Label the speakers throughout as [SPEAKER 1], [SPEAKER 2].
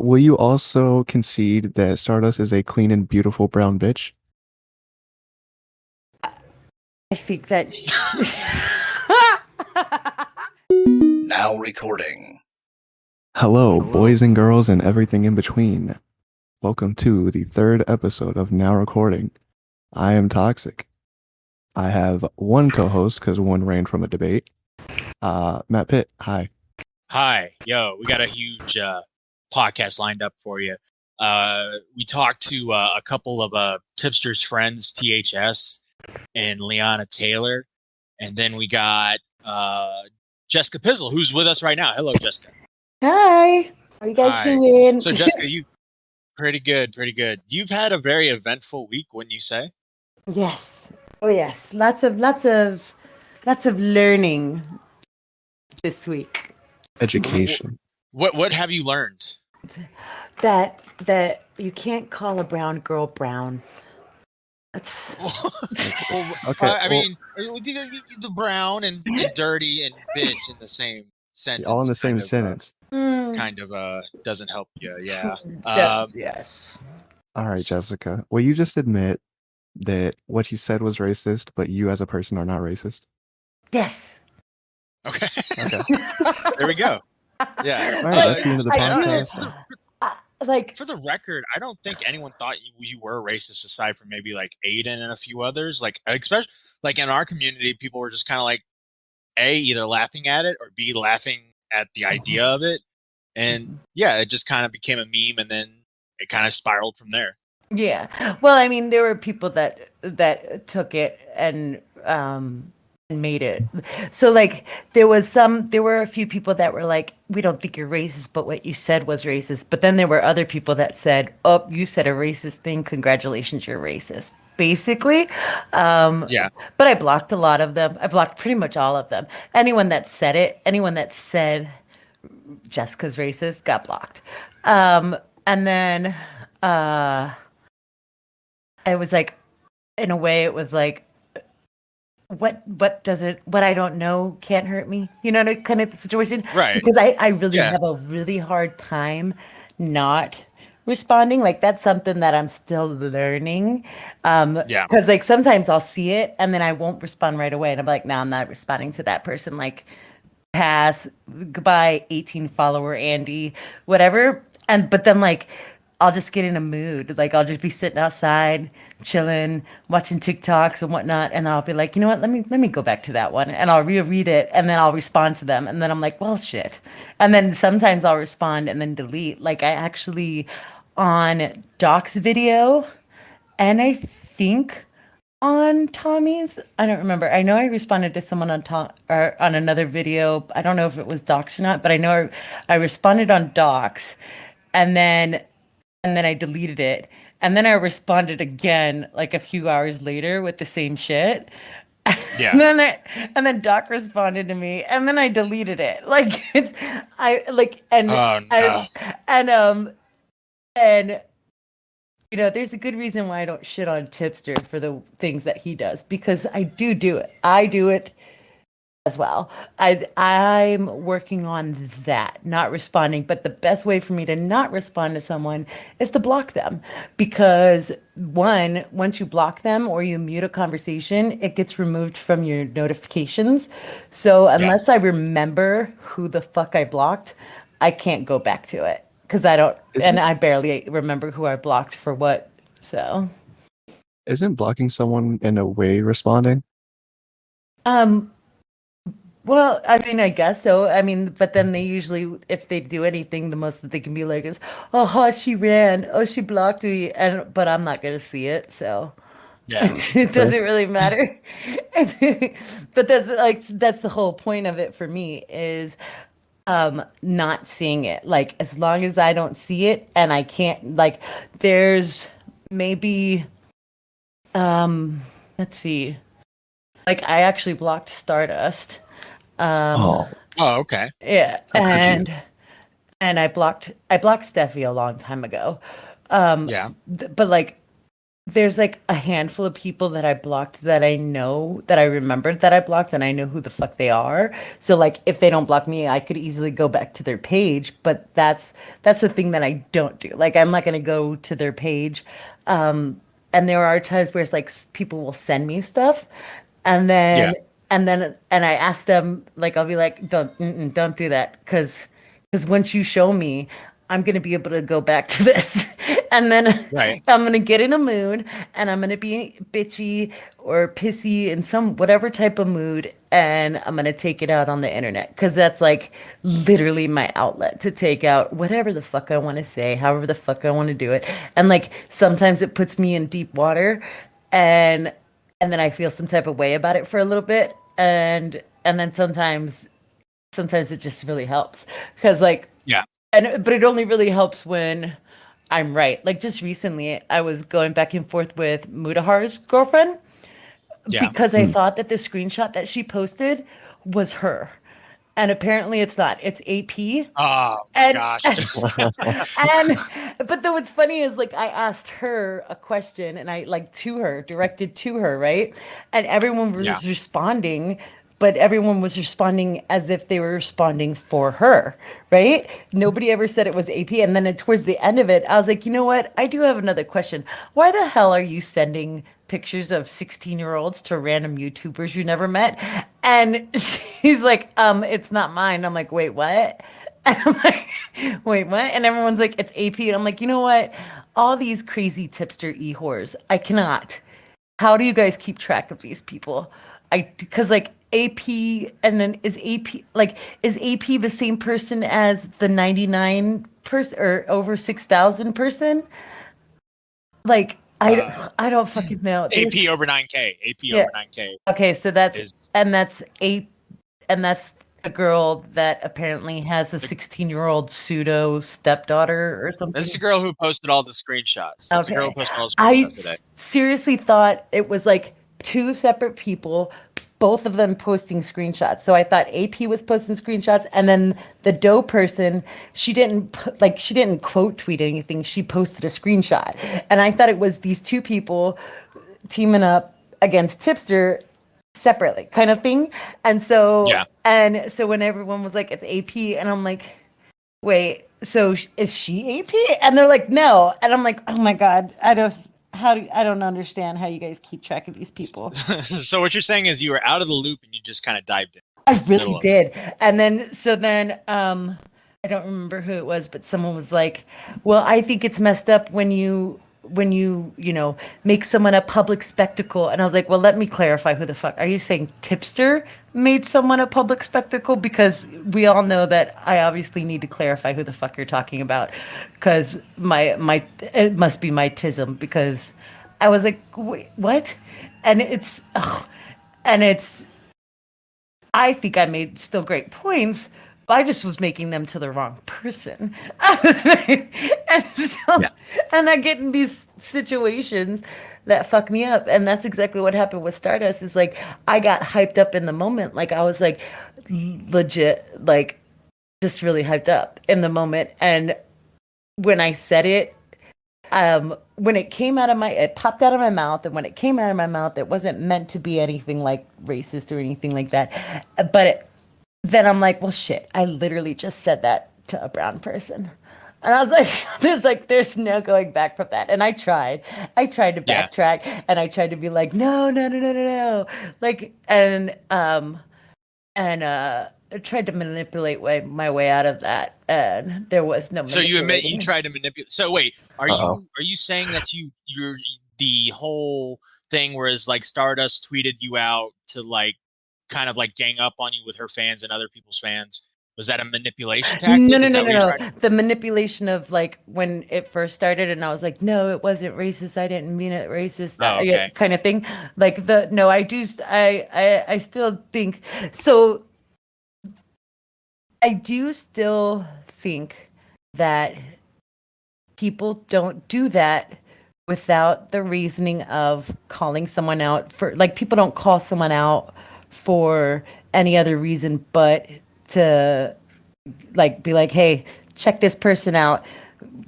[SPEAKER 1] Will you also concede that Stardust is a clean and beautiful brown bitch?
[SPEAKER 2] I think that.
[SPEAKER 3] Now recording.
[SPEAKER 1] Hello, boys and girls and everything in between. Welcome to the third episode of Now Recording. I am Toxic. I have one co-host because one ran from a debate. Matt Pitt, hi.
[SPEAKER 4] Hi, yo, we got a huge podcast lined up for you. We talked to a couple of Tipster's friends, THS and Liana Taylor, and then we got Jesska Pizzle, who's with us right now. Hello, Jesska.
[SPEAKER 2] Hi. How are you guys
[SPEAKER 4] Hi.
[SPEAKER 2] doing?
[SPEAKER 4] So, Jesska, you pretty good. You've had a very eventful week, wouldn't you say?
[SPEAKER 2] Yes. Oh yes. Lots of learning this week.
[SPEAKER 1] Education.
[SPEAKER 4] What have you learned?
[SPEAKER 2] That you can't call a brown girl brown. That's
[SPEAKER 1] Okay.
[SPEAKER 4] I mean, the brown and dirty and bitch in the same sentence.
[SPEAKER 1] All in the same sentence.
[SPEAKER 4] Kind of doesn't help you, yeah.
[SPEAKER 2] Yes.
[SPEAKER 1] All right, Jessica. Will you just admit that what you said was racist, but you as a person are not racist?
[SPEAKER 2] Yes.
[SPEAKER 4] Okay. There we go. Yeah.
[SPEAKER 1] All right, that's the end of the podcast.
[SPEAKER 4] For the record, I don't think anyone thought you were racist aside from maybe like Aiden and a few others. Like, especially like in our community, people were just kind of like A, either laughing at it or B, laughing at the idea of it. And yeah, it just kind of became a meme and then it kind of spiraled from there.
[SPEAKER 2] Yeah. Well, I mean, there were people that took it and made it. So like there were a few people that were like, we don't think you're racist, but what you said was racist. But then there were other people that said, oh, you said a racist thing. Congratulations, you're racist. Basically.
[SPEAKER 4] Yeah.
[SPEAKER 2] But I blocked a lot of them. I blocked pretty much all of them. Anyone that said Jessica's racist got blocked. And then it was like, in a way, it was like, what I don't know can't hurt me, you know, kind of situation.
[SPEAKER 4] Right.
[SPEAKER 2] Because I really have a really hard time not responding. Like that's something that I'm still learning. Because like sometimes I'll see it and then I won't respond right away, and I'm like, no, I'm not responding to that person. Like, pass, goodbye, 18 follower Andy, whatever. But then like I'll just get in a mood. Like I'll just be sitting outside, chilling, watching TikToks and whatnot, and I'll be like, you know what? Let me go back to that one, and I'll reread it, and then I'll respond to them, and then I'm like, well, shit. And then sometimes I'll respond and then delete. Like I actually on Doc's video, and I think on Tommy's, I don't remember. I know I responded to someone on on another video. I don't know if it was Doc's or not, but I know I responded on Doc's, and then I deleted it. And then I responded again like a few hours later with the same shit.
[SPEAKER 4] Yeah.
[SPEAKER 2] and then Doc responded to me, and then I deleted it. Like it's and you know, there's a good reason why I don't shit on Tipster for the things that he does, because I do it. I do it as well. I'm working on that, not responding. But the best way for me to not respond to someone is to block them, because once you block them or you mute a conversation, it gets removed from your notifications. So unless I remember who the fuck I blocked, I can't go back to it, because I barely remember who I blocked for what. So
[SPEAKER 1] Isn't blocking someone in a way responding?
[SPEAKER 2] Well, I mean, I guess so. I mean, but then they usually, if they do anything, the most that they can be like is, "Oh, she ran. Oh, she blocked me," but I'm not gonna see it, so it doesn't really matter. But that's the whole point of it for me is not seeing it. Like as long as I don't see it, and I can't, like, there's maybe let's see, like I actually blocked Stardust.
[SPEAKER 4] Okay.
[SPEAKER 2] Yeah, and I blocked Steffi a long time ago. But like there's like a handful of people that I blocked that I know that I remembered that I blocked and I know who the fuck they are. So like if they don't block me, I could easily go back to their page, but that's the thing that I don't do. Like I'm not going to go to their page. And there are times where it's like people will send me stuff and then and I ask them like I'll be like don't do that because once you show me I'm going to be able to go back to this. And then I'm going to get in a mood and I'm going to be bitchy or pissy in some whatever type of mood. And I'm going to take it out on the internet because that's like literally my outlet to take out whatever the fuck I want to say, however the fuck I want to do it. And like sometimes it puts me in deep water and then I feel some type of way about it for a little bit. And then sometimes it just really helps because like, but it only really helps when I'm right. Like just recently, I was going back and forth with Mudahar's girlfriend because I thought that the screenshot that she posted was her. And apparently it's not. It's AP.
[SPEAKER 4] Oh gosh.
[SPEAKER 2] and but then what's funny is like I asked her a question and I like directed to her, right? And everyone was responding, but everyone was responding as if they were responding for her, right? Nobody ever said it was AP. And then towards the end of it, I was like, you know what? I do have another question. Why the hell are you sending pictures of 16-year-olds to random YouTubers you never met? And she's like, it's not mine. I'm like, wait, what? And I'm like, wait, what? And everyone's like, it's AP. And I'm like, you know what? All these crazy tipster e-whores, I cannot. How do you guys keep track of these people? Because like AP and then is AP the same person as the 99 person or over 6,000 person? Like I don't fucking know.
[SPEAKER 4] AP over 9K. Over 9K.
[SPEAKER 2] Okay, so that's the girl that apparently has a 16-year-old pseudo stepdaughter or something.
[SPEAKER 4] That's the girl who posted all the screenshots. That's the girl who posted all the screenshots today.
[SPEAKER 2] Seriously thought it was like two separate people, both of them posting screenshots. So I thought AP was posting screenshots, and then the dough person, she didn't quote tweet anything. She posted a screenshot, and I thought it was these two people teaming up against Tipster separately, kind of thing. And so when everyone was like, "It's AP," and I'm like, "Wait, so is she AP?" And they're like, "No," and I'm like, "Oh my god, I don't understand how you guys keep track of these people."
[SPEAKER 4] So what you're saying is you were out of the loop and you just kind of dived in.
[SPEAKER 2] I really did. And then I don't remember who it was, but someone was like, "Well, I think it's messed up when you make someone a public spectacle." And I was like, "Well, let me clarify. Who the fuck are you saying? Tipster made someone a public spectacle?" Because we all know that I obviously need to clarify who the fuck you're talking about, because it must be my tism. Because I was like, "Wait, what?" And I think I made still great points. I just was making them to the wrong person. And I get in these situations that fuck me up. And that's exactly what happened with Stardust. Is like, I got hyped up in the moment. Like I was like legit, like just really hyped up in the moment. And when I said it, when it popped out of my mouth. And when it came out of my mouth, it wasn't meant to be anything like racist or anything like that. But then I'm like, well, shit, I literally just said that to a brown person. And I was like, there's no going back from that. And I tried to backtrack and I tried to be like, no. Like, and I tried to manipulate my way out of that. And there was no.
[SPEAKER 4] So you admit you tried to manipulate. So wait, are you saying that you're the whole thing whereas like Stardust tweeted you out to like, kind of like gang up on you with her fans and other people's fans? Was that a manipulation tactic?
[SPEAKER 2] No. The manipulation of like when it first started and I was like, no, it wasn't racist. I didn't mean it racist. Kind of thing. Like I still think so. I do still think that people don't do that without the reasoning of calling someone out for, like, people don't call someone out for any other reason but to like be like, hey, check this person out.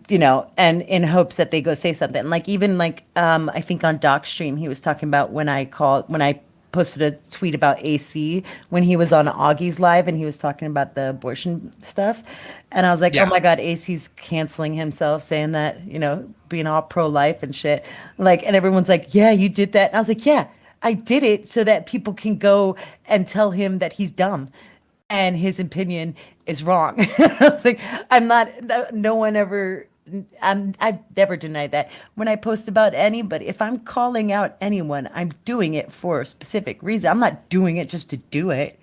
[SPEAKER 2] and in hopes that they go say something. Like even like I think on Doc's stream he was talking about when I posted a tweet about AC when he was on Augie's live and he was talking about the abortion stuff. And I was like, oh my God, AC's canceling himself, saying that, being all pro-life and shit. Like, and everyone's like, yeah, you did that. And I was like, yeah, I did it so that people can go and tell him that he's dumb and his opinion is wrong. I was like, no one ever, I've never denied that. When I post about anybody, if I'm calling out anyone, I'm doing it for a specific reason. I'm not doing it just to do it.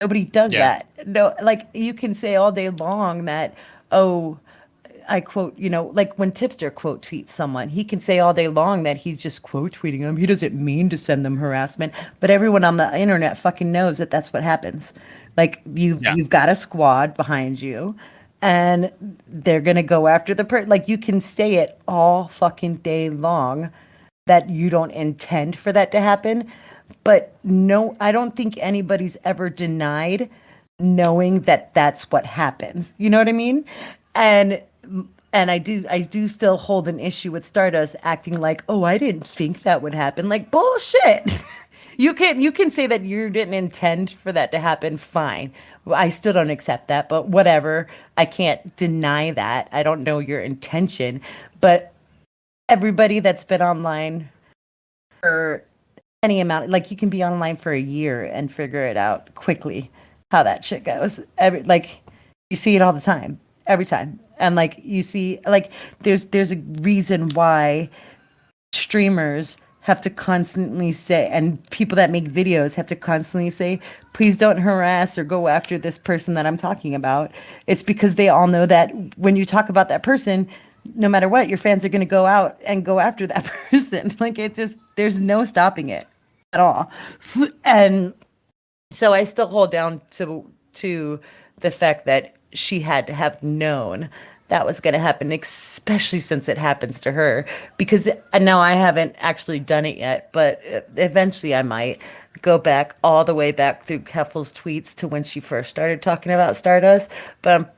[SPEAKER 2] Nobody does that. No, like you can say all day long that, oh, I quote, like when Tipster quote tweets someone, he can say all day long that he's just quote tweeting them. He doesn't mean to send them harassment, but everyone on the internet fucking knows that that's what happens. Like you've got a squad behind you, and they're gonna go after the person. Like you can say it all fucking day long that you don't intend for that to happen, but no, I don't think anybody's ever denied knowing that that's what happens. You know what I mean? And I do still hold an issue with Stardust acting like, oh, I didn't think that would happen. Like bullshit. You can say that you didn't intend for that to happen. Fine. Well, I still don't accept that, but whatever. I can't deny that. I don't know your intention, but everybody that's been online for any amount, like you can be online for a year and figure it out quickly how that shit goes. Like you see it all the time, every time. And like you see, like there's a reason why streamers have to constantly say, and people that make videos have to constantly say, please don't harass or go after this person that I'm talking about. It's because they all know that when you talk about that person, no matter what, your fans are going to go out and go after that person. Like there's no stopping it at all. And so I still hold down to the fact that she had to have known that was going to happen, especially since it happens to her. Because now I haven't actually done it yet, but eventually I might go back all the way back through Keffel's tweets to when she first started talking about Stardust. But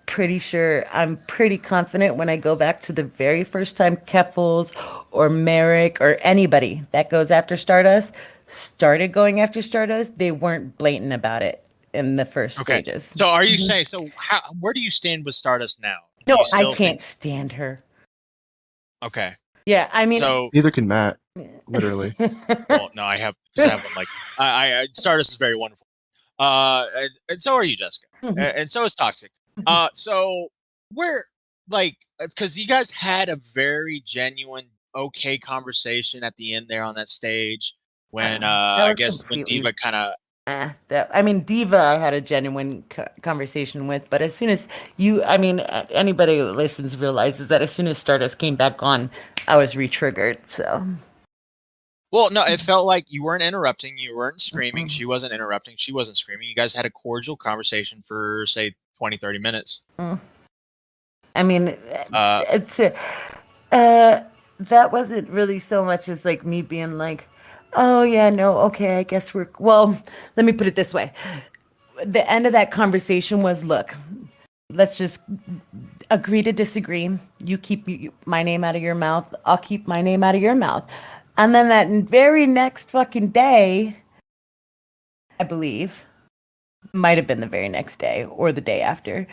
[SPEAKER 2] I'm pretty confident when I go back to the very first time Keffel's or Merrick or anybody that goes after Stardust started going after Stardust, they weren't blatant about it in the first stages.
[SPEAKER 4] So are you saying, where do you stand with Stardust now?
[SPEAKER 2] No, I can't stand her.
[SPEAKER 4] Okay.
[SPEAKER 2] Yeah, I mean,
[SPEAKER 4] so
[SPEAKER 1] neither can Matt. Literally.
[SPEAKER 4] Well, no, I have one. Like, I Stardust is very wonderful. And so are you, Jessica, and so is Toxic. So we're like, because you guys had a very genuine, okay conversation at the end there on that stage when I guess when Diva kind of.
[SPEAKER 2] Diva, I had a genuine conversation with, but as soon as anybody that listens realizes that as soon as Stardust came back on, I was re-triggered, so.
[SPEAKER 4] Well, no, it felt like you weren't interrupting, you weren't screaming, she wasn't interrupting, she wasn't screaming. You guys had a cordial conversation for, say, 20, 30 minutes.
[SPEAKER 2] I mean, that wasn't really so much as like me being like, oh yeah, no, okay, I guess well, let me put it this way. The end of that conversation was, look, let's just agree to disagree. You keep my name out of your mouth, I'll keep my name out of your mouth. And then that very next fucking day, I believe, might have been the very next day or the day after,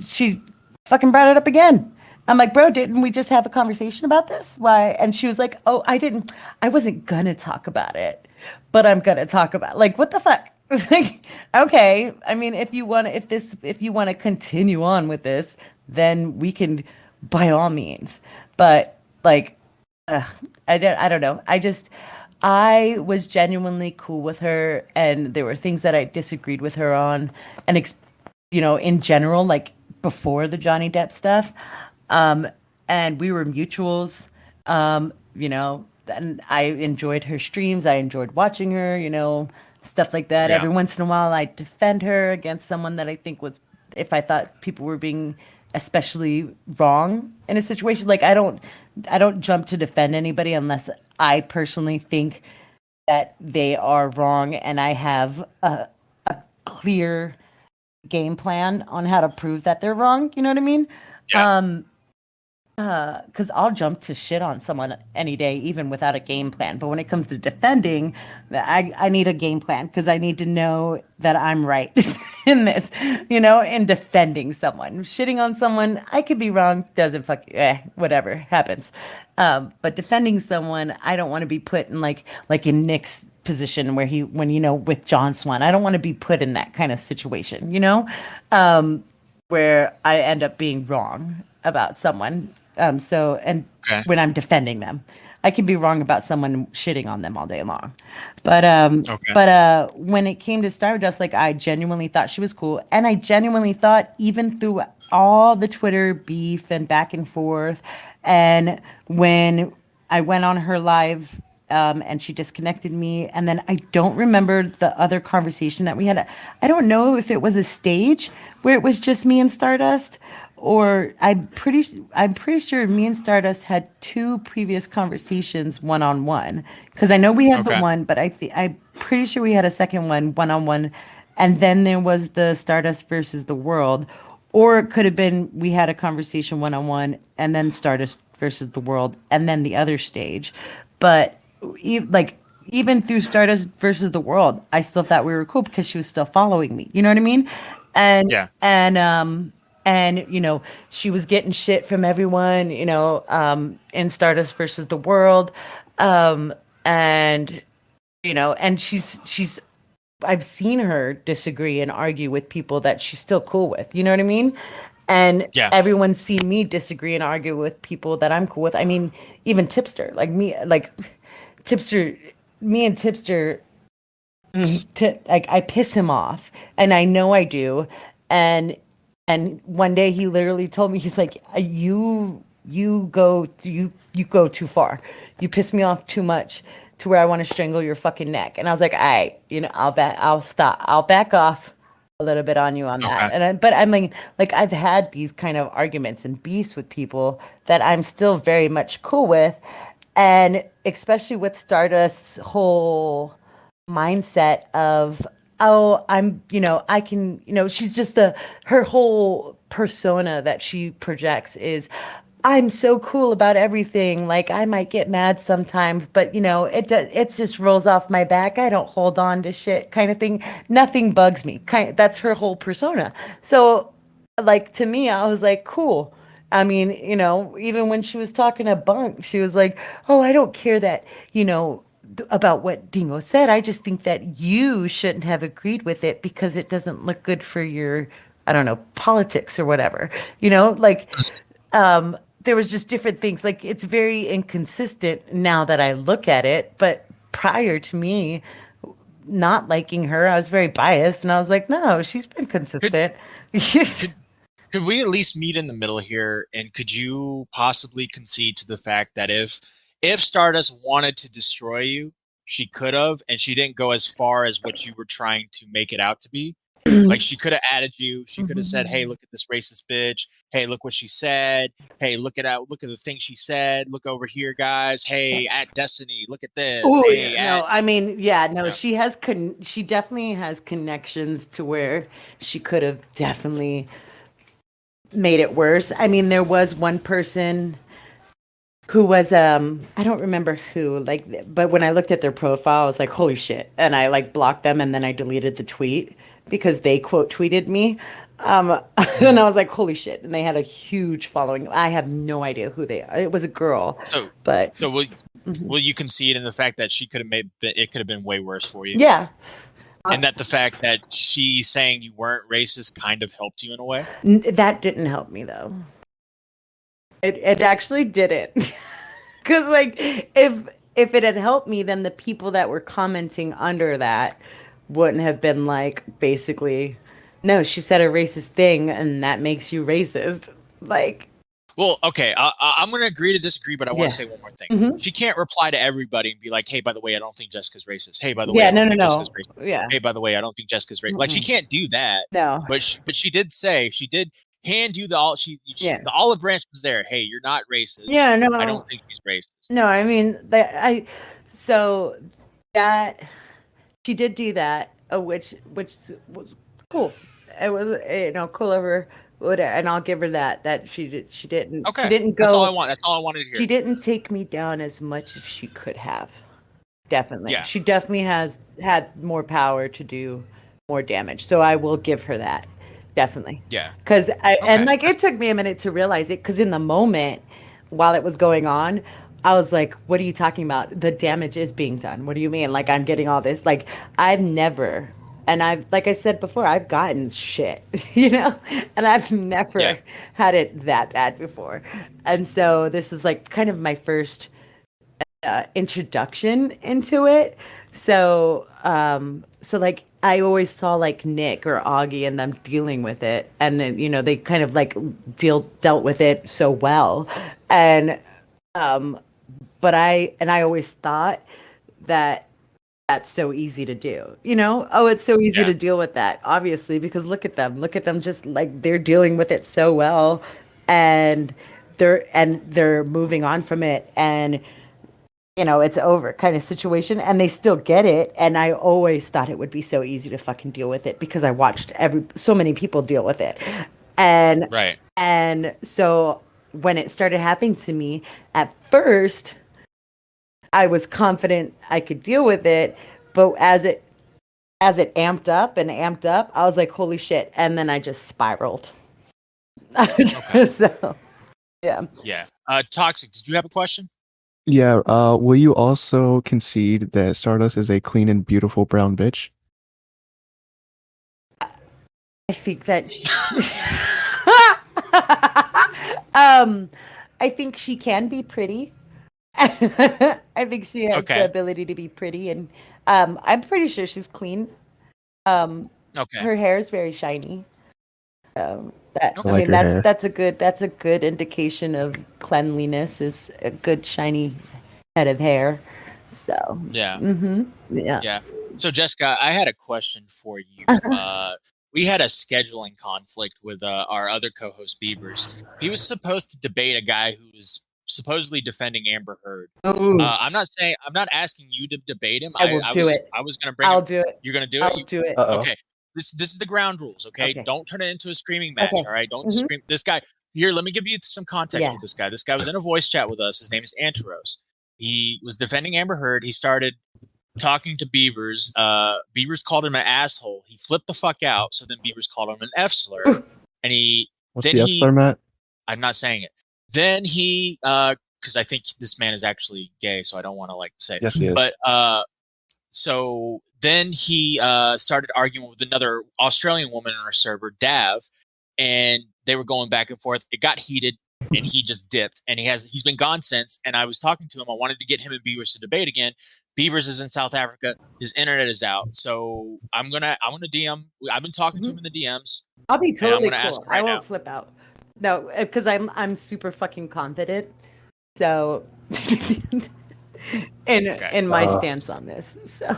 [SPEAKER 2] she fucking brought it up again. I'm like, bro, didn't we just have a conversation about this? Why? And she was like, oh, I wasn't gonna talk about it, but I'm gonna talk about it. Like, what the fuck? It's like, okay, I mean, if you want to continue on with this, then we can by all means. But like, I don't know. I was genuinely cool with her, and there were things that I disagreed with her on, and in general, like before the Johnny Depp stuff. And we were mutuals, and I enjoyed her streams. I enjoyed watching her, stuff like that. Yeah. Every once in a while I defend her against someone that I think if I thought people were being especially wrong in a situation. Like I don't jump to defend anybody unless I personally think that they are wrong and I have a clear game plan on how to prove that they're wrong. You know what I mean?
[SPEAKER 4] Yeah.
[SPEAKER 2] Because I'll jump to shit on someone any day, even without a game plan. But when it comes to defending, I need a game plan because I need to know that I'm right in this, in defending someone. Shitting on someone, I could be wrong, doesn't whatever, happens. But defending someone, I don't want to be put in like in Nick's position where with John Swan, I don't want to be put in that kind of situation, where I end up being wrong about someone.
[SPEAKER 4] Okay.
[SPEAKER 2] When I'm defending them, I could be wrong about someone shitting on them all day long. But when it came to Stardust, like I genuinely thought she was cool, and I genuinely thought even through all the Twitter beef and back and forth, and when I went on her live. And she disconnected me. And then I don't remember the other conversation that we had. I don't know if it was a stage where it was just me and Stardust, or I'm pretty sure me and Stardust had 2 previous conversations one-on-one. Because I know we had the one, but I'm pretty sure we had a second one-on-one. And then there was the Stardust versus the world. Or it could have been we had a conversation one-on-one and then Stardust versus the world and then the other stage. But even through Stardust versus the world, I still thought we were cool because she was still following me. You know what I mean? And
[SPEAKER 4] yeah.
[SPEAKER 2] And she was getting shit from everyone, in Stardust versus the world. And she's I've seen her disagree and argue with people that she's still cool with. You know what I mean? And everyone's seen me disagree and argue with people that I'm cool with. I mean, even Tipster, Tipster, me and Tipster, I piss him off, and I know I do. And one day he literally told me, he's like, you go too far. You piss me off too much to where I want to strangle your fucking neck. And I was like, I'll stop. I'll back off a little bit on you on that. But I'm like I've had these kind of arguments and beefs with people that I'm still very much cool with. And especially with Stardust's whole mindset of, I can, she's just her whole persona that she projects is, I'm so cool about everything. Like I might get mad sometimes, but it just rolls off my back. I don't hold on to shit kind of thing. Nothing bugs me. That's her whole persona. So like to me, I was like, cool. I mean, even when she was talking to Bunk, she was like, "Oh, I don't care that, about what Dingo said. I just think that you shouldn't have agreed with it because it doesn't look good for your, I don't know, politics or whatever." There was just different things. Like it's very inconsistent now that I look at it, but prior to me not liking her, I was very biased, and I was like, "No, she's been consistent."
[SPEAKER 4] Could we at least meet in the middle here? And could you possibly concede to the fact that if Stardust wanted to destroy you, she could have, and she didn't go as far as what you were trying to make it out to be? Like she could have added you. She could have said, "Hey, look at this racist bitch. Hey, look what she said. Hey, look at the thing she said. Look over here, guys. Hey, at Destiny, look at this."
[SPEAKER 2] Ooh,
[SPEAKER 4] hey,
[SPEAKER 2] no, I mean, she has she definitely has connections to where she could have definitely made it worse. I mean, there was one person who was I don't remember who, but when I looked at their profile, I was like, holy shit. And I blocked them, and then I deleted the tweet because they quote tweeted me. And I was like, holy shit. And they had a huge following. I have no idea who they are. It was a girl.
[SPEAKER 4] So will you concede in the fact that she could have it could have been way worse for you?
[SPEAKER 2] Yeah.
[SPEAKER 4] And that the fact that she saying you weren't racist kind of helped you in a way?
[SPEAKER 2] That didn't help me, though. It actually didn't. Because, if it had helped me, then the people that were commenting under that wouldn't have been basically, no, she said a racist thing, and that makes you racist.
[SPEAKER 4] Well, okay, I'm going to agree to disagree, but I want to say one more thing. Mm-hmm. She can't reply to everybody and be like, "Hey, by the way, I don't think Jessica's racist. Hey, by the way, I don't think Jessica's racist.
[SPEAKER 2] Yeah.
[SPEAKER 4] Hey, by the way, I don't think Jessica's racist." Mm-hmm. She can't do that.
[SPEAKER 2] No.
[SPEAKER 4] But she did hand you the olive branch was there. Hey, you're not racist.
[SPEAKER 2] Yeah, no.
[SPEAKER 4] I don't think she's racist.
[SPEAKER 2] No, I mean, so that she did do that, which was cool. It was cool of her. and I'll give her that she didn't
[SPEAKER 4] Okay,
[SPEAKER 2] she didn't
[SPEAKER 4] that's all
[SPEAKER 2] go
[SPEAKER 4] I want. That's all I wanted to hear.
[SPEAKER 2] she didn't take me down as much as she could have. Definitely.
[SPEAKER 4] Yeah.
[SPEAKER 2] She definitely has had more power to do more damage. So I will give her that. Definitely.
[SPEAKER 4] Yeah.
[SPEAKER 2] Cuz and
[SPEAKER 4] Okay.
[SPEAKER 2] like it took me a minute to realize it cuz in the moment while it was going on, I was like, what are you talking about? The damage is being done. What do you mean? Like I'm getting all this. Like I've never and I've like I said before, I've gotten shit, you know? And I've never had it that bad before. And so this is like kind of my first introduction into it. So like I always saw like Nick or Augie and them dealing with it, and then they kind of like dealt with it so well, and um, but I always thought that that's so easy to do. Oh, it's so easy to deal with that, obviously, because look at them, just like they're dealing with it so well, and they're moving on from it, and it's over kind of situation, and they still get it. And I always thought it would be so easy to fucking deal with it because I watched so many people deal with it. And
[SPEAKER 4] right.
[SPEAKER 2] And so when it started happening to me, at first, I was confident I could deal with it, but as it amped up and amped up, I was like, holy shit. And then I just spiraled.
[SPEAKER 4] Okay.
[SPEAKER 2] So, yeah.
[SPEAKER 4] Yeah. Toxic, did you have a question?
[SPEAKER 1] Yeah, will you also concede that Stardust is a clean and beautiful brown bitch?
[SPEAKER 2] I think that I think she can be pretty. I think she has the ability to be pretty, and I'm pretty sure she's clean. Her hair is very shiny. That's a good indication of cleanliness, is a good shiny head of hair. So
[SPEAKER 4] yeah.
[SPEAKER 2] Yeah.
[SPEAKER 4] So Jesska, I had a question for you. We had a scheduling conflict with our other co-host Beavers. He was supposed to debate a guy who was supposedly defending Amber Heard. I'm not asking you to debate him.
[SPEAKER 2] I
[SPEAKER 4] was going to bring
[SPEAKER 2] I'll do it.
[SPEAKER 4] You're going to do it?
[SPEAKER 2] I'll do it.
[SPEAKER 4] Okay. This is the ground rules, okay? Don't turn it into a screaming match, all right? Don't scream. This guy, here, let me give you some context with this guy. This guy was in a voice chat with us. His name is Anteros. He was defending Amber Heard. He started talking to Beavers. Beavers called him an asshole. He flipped the fuck out, so then Beavers called him an F slur. And
[SPEAKER 1] What's the F slur, Matt?
[SPEAKER 4] I'm not saying it. Then he, because I think this man is actually gay, so I don't want to like say it.
[SPEAKER 1] Yes, he is.
[SPEAKER 4] But so then he started arguing with another Australian woman on our server, Dav, and they were going back and forth. It got heated, and he just dipped. And he's been gone since. And I was talking to him. I wanted to get him and Beavers to debate again. Beavers is in South Africa. His internet is out, so I'm gonna DM. I've been talking to him in the DMs.
[SPEAKER 2] I'll be totally
[SPEAKER 4] cool.
[SPEAKER 2] I won't flip out. No, because I'm super fucking confident. So. in my stance on this, so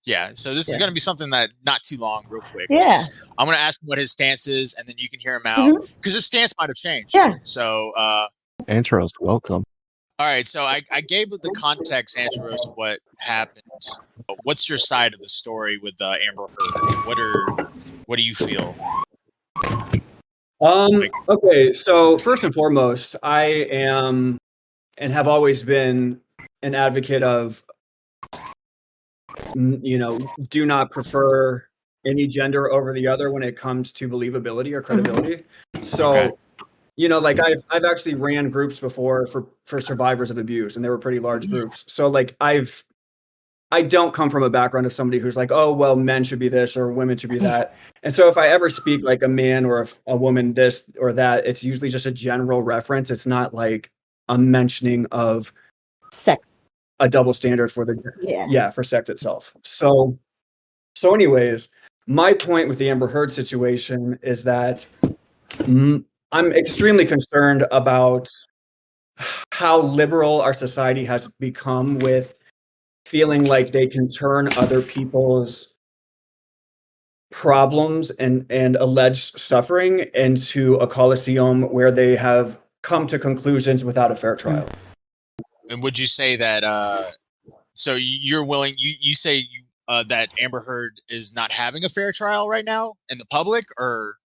[SPEAKER 4] so this is going to be something that not too long, real quick. I'm going to ask him what his stance is, and then you can hear him out because his stance might have changed. So
[SPEAKER 1] Anteros, welcome.
[SPEAKER 4] All right, so I gave the context, Anteros, what happened. What's your side of the story with Amber Heard? What do you feel?
[SPEAKER 5] Okay, so first and foremost, I am and have always been an advocate of, do not prefer any gender over the other when it comes to believability or credibility. So, like I've actually ran groups before for survivors of abuse, and they were pretty large groups. So like I don't come from a background of somebody who's like, oh, well, men should be this or women should be that. And so if I ever speak like a man or a woman this or that, it's usually just a general reference. It's not like a mentioning of
[SPEAKER 2] sex,
[SPEAKER 5] a double standard for for sex itself. So anyways, my point with the Amber Heard situation is that I'm extremely concerned about how liberal our society has become with feeling like they can turn other people's problems and alleged suffering into a coliseum where they have come to conclusions without a fair trial.
[SPEAKER 4] And would you say that so you're willing you say that Amber Heard is not having a fair trial right now in the public, or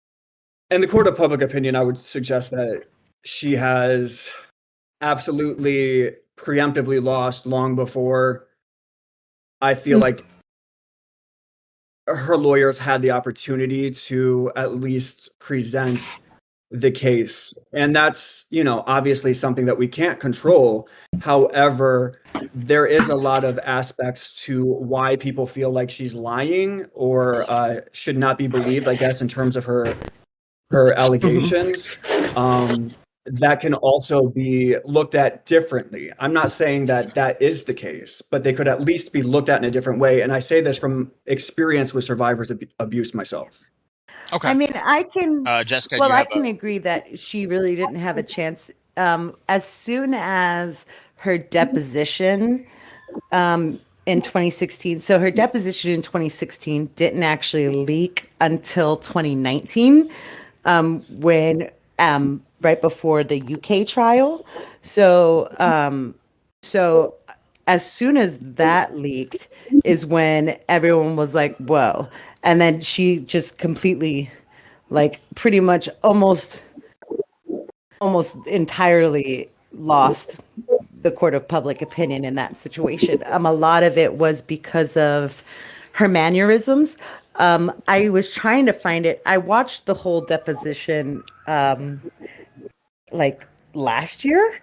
[SPEAKER 5] In the court of public opinion, I would suggest that she has absolutely preemptively lost long before I feel like her lawyers had the opportunity to at least present the case. And that's, obviously something that we can't control. However, there is a lot of aspects to why people feel like she's lying or should not be believed, I guess, in terms of her allegations. That can also be looked at differently. I'm not saying that that is the case, but they could at least be looked at in a different way. And I say this from experience with survivors of abuse myself.
[SPEAKER 4] Okay.
[SPEAKER 2] I mean, I can.
[SPEAKER 4] Jessica,
[SPEAKER 2] well, I can agree that she really didn't have a chance. As soon as her deposition in 2016, so her deposition in 2016 didn't actually leak until 2019, when right before the UK trial. So as soon as that leaked is when everyone was like, whoa. And then she just completely, like, pretty much almost entirely lost the court of public opinion in that situation. A lot of it was because of her mannerisms. I was trying to find it. I watched the whole deposition like last year.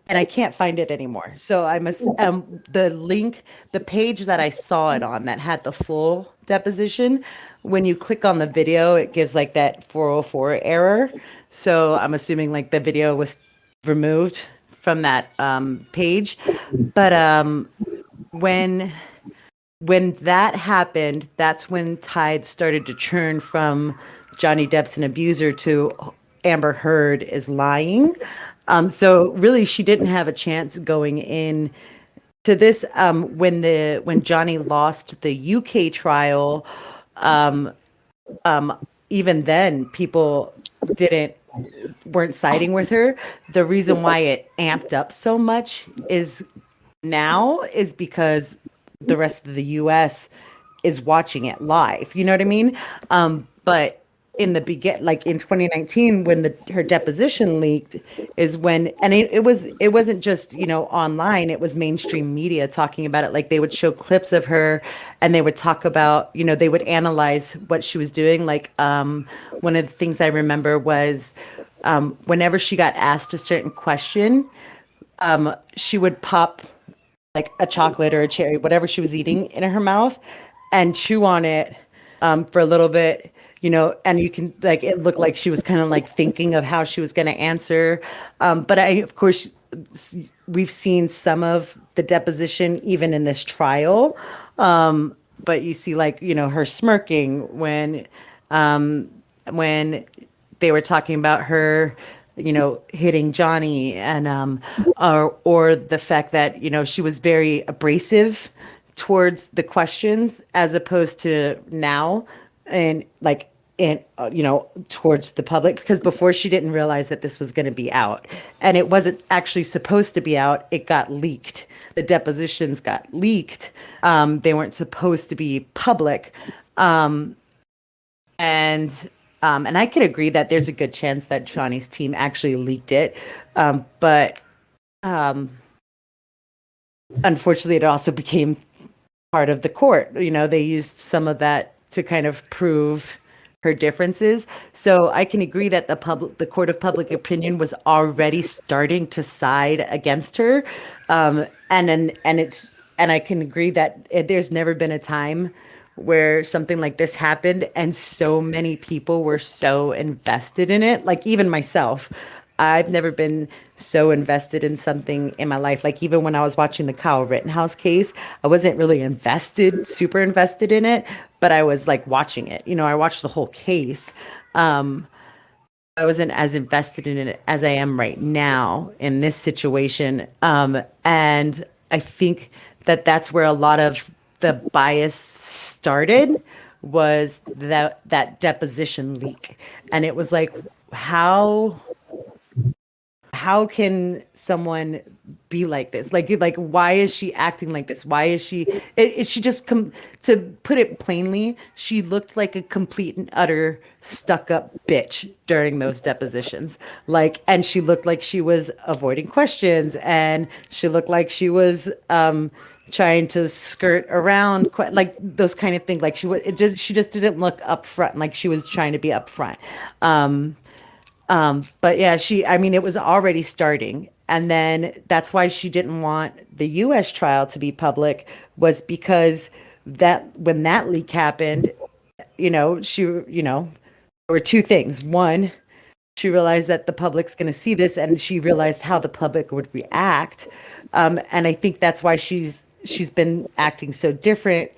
[SPEAKER 2] And I can't find it anymore. So I must the link, the page that I saw it on that had the full deposition. When you click on the video, it gives like that 404 error. So I'm assuming like the video was removed from that page. But when that happened, that's when tide started to churn from Johnny Depp's an abuser to Amber Heard is lying. So really, she didn't have a chance going in to this. When Johnny lost the UK trial, even then people weren't siding with her. The reason why it amped up so much is because the rest of the US is watching it live. You know what I mean? But in the like in 2019, when her deposition leaked, is when, and it wasn't just online. It was mainstream media talking about it. Like they would show clips of her, and they would talk about they would analyze what she was doing. Like one of the things I remember was whenever she got asked a certain question, she would pop like a chocolate or a cherry, whatever she was eating, in her mouth, and chew on it for a little bit. And you can, like, it looked like she was kind of like thinking of how she was going to answer. But of course, we've seen some of the deposition even in this trial. But you see, like, her smirking when they were talking about her, hitting Johnny, and or the fact that, she was very abrasive towards the questions as opposed to now. And like, towards the public, because before she didn't realize that this was going to be out, and it wasn't actually supposed to be out. It got leaked. The depositions got leaked. They weren't supposed to be public. And I could agree that there's a good chance that Johnny's team actually leaked it. But unfortunately, it also became part of the court. They used some of that to kind of prove her differences. So I can agree that the court of public opinion was already starting to side against her. And I can agree that there's never been a time where something like this happened and so many people were so invested in it. Like even myself, I've never been so invested in something in my life. Like even when I was watching the Kyle Rittenhouse case, I wasn't really super invested in it, but I was like watching it. I watched the whole case. I wasn't as invested in it as I am right now in this situation. And I think that that's where a lot of the bias started, was that deposition leak. And it was like, how how can someone be like this? Like why is she acting like this? Why is she just to put it plainly, she looked like a complete and utter stuck up bitch during those depositions. Like, and she looked like she was avoiding questions, and she looked like she was trying to skirt around, like those kind of things. Like she just didn't look upfront, like she was trying to be upfront. But yeah, I mean, it was already starting. And then that's why she didn't want the US trial to be public, was because that when that leak happened, there were two things. One, she realized that the public's going to see this, and she realized how the public would react. And I think that's why she's been acting so different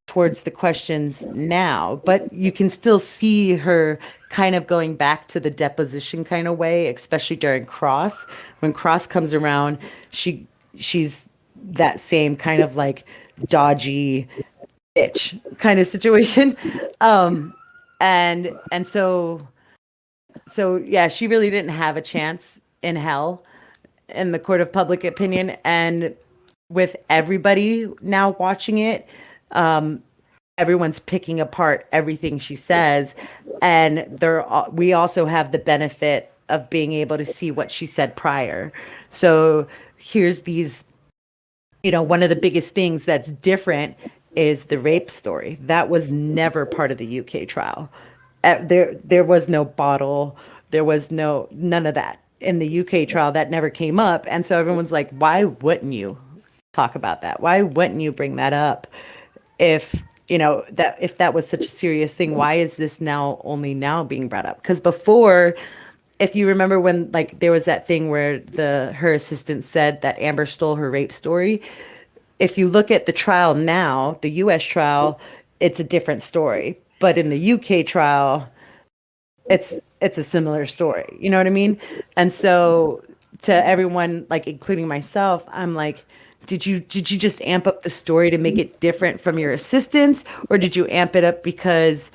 [SPEAKER 2] towards the questions now, but you can still see her kind of going back to the deposition kind of way, especially during Cross. When Cross comes around, she's that same kind of like dodgy bitch kind of situation. And so yeah, she really didn't have a chance in hell in the court of public opinion. And with everybody now watching it, everyone's picking apart everything she says, and we also have the benefit of being able to see what she said prior. So here's these, one of the biggest things that's different is the rape story. That was never part of the UK trial. There was no bottle, there was none of that in the UK trial. That never came up, and so everyone's like, why wouldn't you talk about that? Why wouldn't you bring that up? If that was such a serious thing, why is this only now being brought up? Because before, if you remember when like there was that thing where her assistant said that Amber stole her rape story, if you look at the trial now, the US trial, it's a different story. But in the UK trial, it's a similar story. You know what I mean? And so to everyone, like including myself, I'm like, did you just amp up the story to make it different from your assistants, or did you amp it up because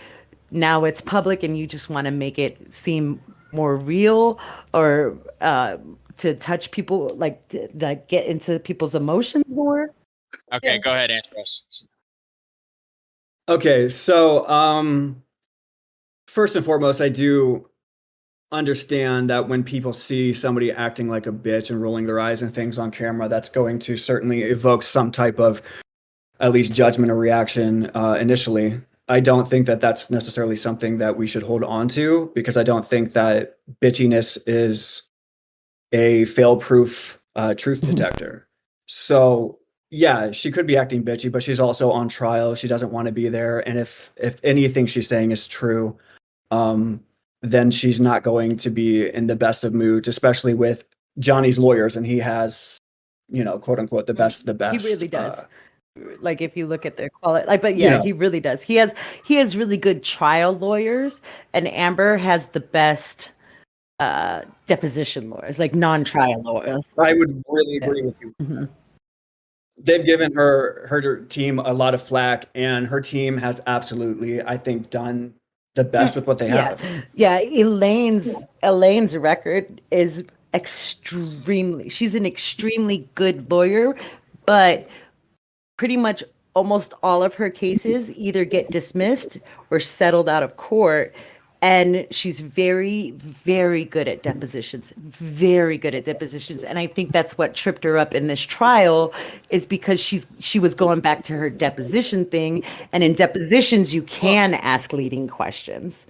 [SPEAKER 2] now it's public and you just want to make it seem more real, or to touch people, like get into people's emotions more?
[SPEAKER 4] Okay, yeah. Go ahead, Andros.
[SPEAKER 5] Okay, so first and foremost, I do understand that when people see somebody acting like a bitch and rolling their eyes and things on camera, that's going to certainly evoke some type of at least judgment or reaction initially. I don't think that that's necessarily something that we should hold on to, because I don't think that bitchiness is a fail-proof truth detector. So yeah, she could be acting bitchy, but she's also on trial. She doesn't want to be there. And if anything she's saying is true, then she's not going to be in the best of moods, especially with Johnny's lawyers. And he has, quote unquote, the best of the best.
[SPEAKER 2] He really does. Like if you look at their quality, like, but yeah, he really does. He has really good trial lawyers, and Amber has the best deposition lawyers, like non-trial lawyers.
[SPEAKER 5] I would really agree with you. Mm-hmm. They've given her team a lot of flack, and her team has absolutely, I think, done the best with what they have.
[SPEAKER 2] Yeah, Elaine's record is she's an extremely good lawyer, but pretty much almost all of her cases either get dismissed or settled out of court. And she's very, very good at depositions, And I think that's what tripped her up in this trial, is because she was going back to her deposition thing. And in depositions, you can ask leading questions.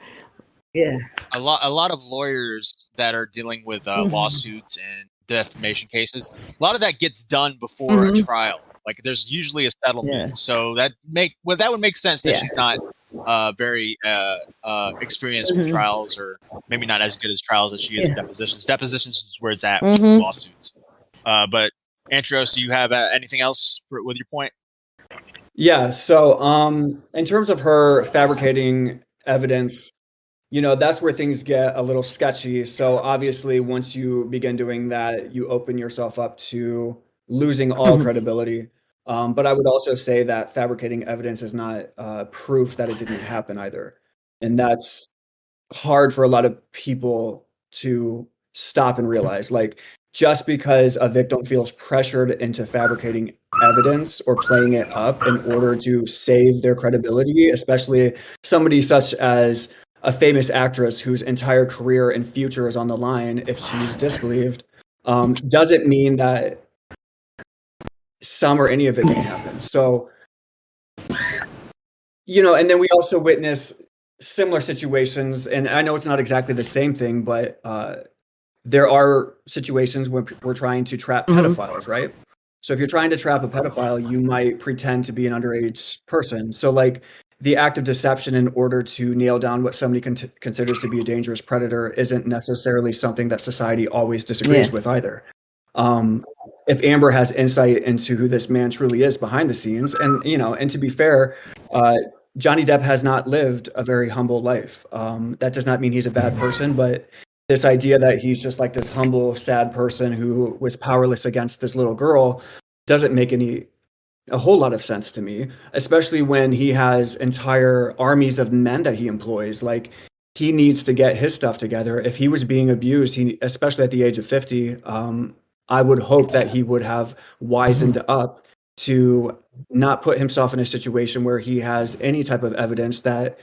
[SPEAKER 2] Yeah.
[SPEAKER 4] A lot of lawyers that are dealing with lawsuits and defamation cases, a lot of that gets done before a trial. Like there's usually a settlement. So that would make sense that she's not very experienced with trials, or maybe not as good as trials as she is in depositions. Depositions is where it's at with lawsuits. But Andros, do you have anything else with your point?
[SPEAKER 5] Yeah. So in terms of her fabricating evidence, that's where things get a little sketchy. So obviously, once you begin doing that, you open yourself up to losing all credibility. But I would also say that fabricating evidence is not proof that it didn't happen either. And that's hard for a lot of people to stop and realize. Like, just because a victim feels pressured into fabricating evidence or playing it up in order to save their credibility, especially somebody such as a famous actress whose entire career and future is on the line if she's disbelieved, doesn't mean that some or any of it can happen. So, you know, and then we also witness similar situations, and I know it's not exactly the same thing, but there are situations when we're trying to trap pedophiles, right? So if you're trying to trap a pedophile, you might pretend to be an underage person. So like the act of deception in order to nail down what somebody considers to be a dangerous predator isn't necessarily something that society always disagrees with either. If Amber has insight into who this man truly is behind the scenes, and you know, and to be fair, Johnny Depp has not lived a very humble life. That does not mean he's a bad person, but this idea that he's just like this humble, sad person who was powerless against this little girl doesn't make a whole lot of sense to me, especially when he has entire armies of men that he employs. Like, he needs to get his stuff together. If he was being abused, especially at the age of 50, I would hope that he would have wisened up to not put himself in a situation where he has any type of evidence that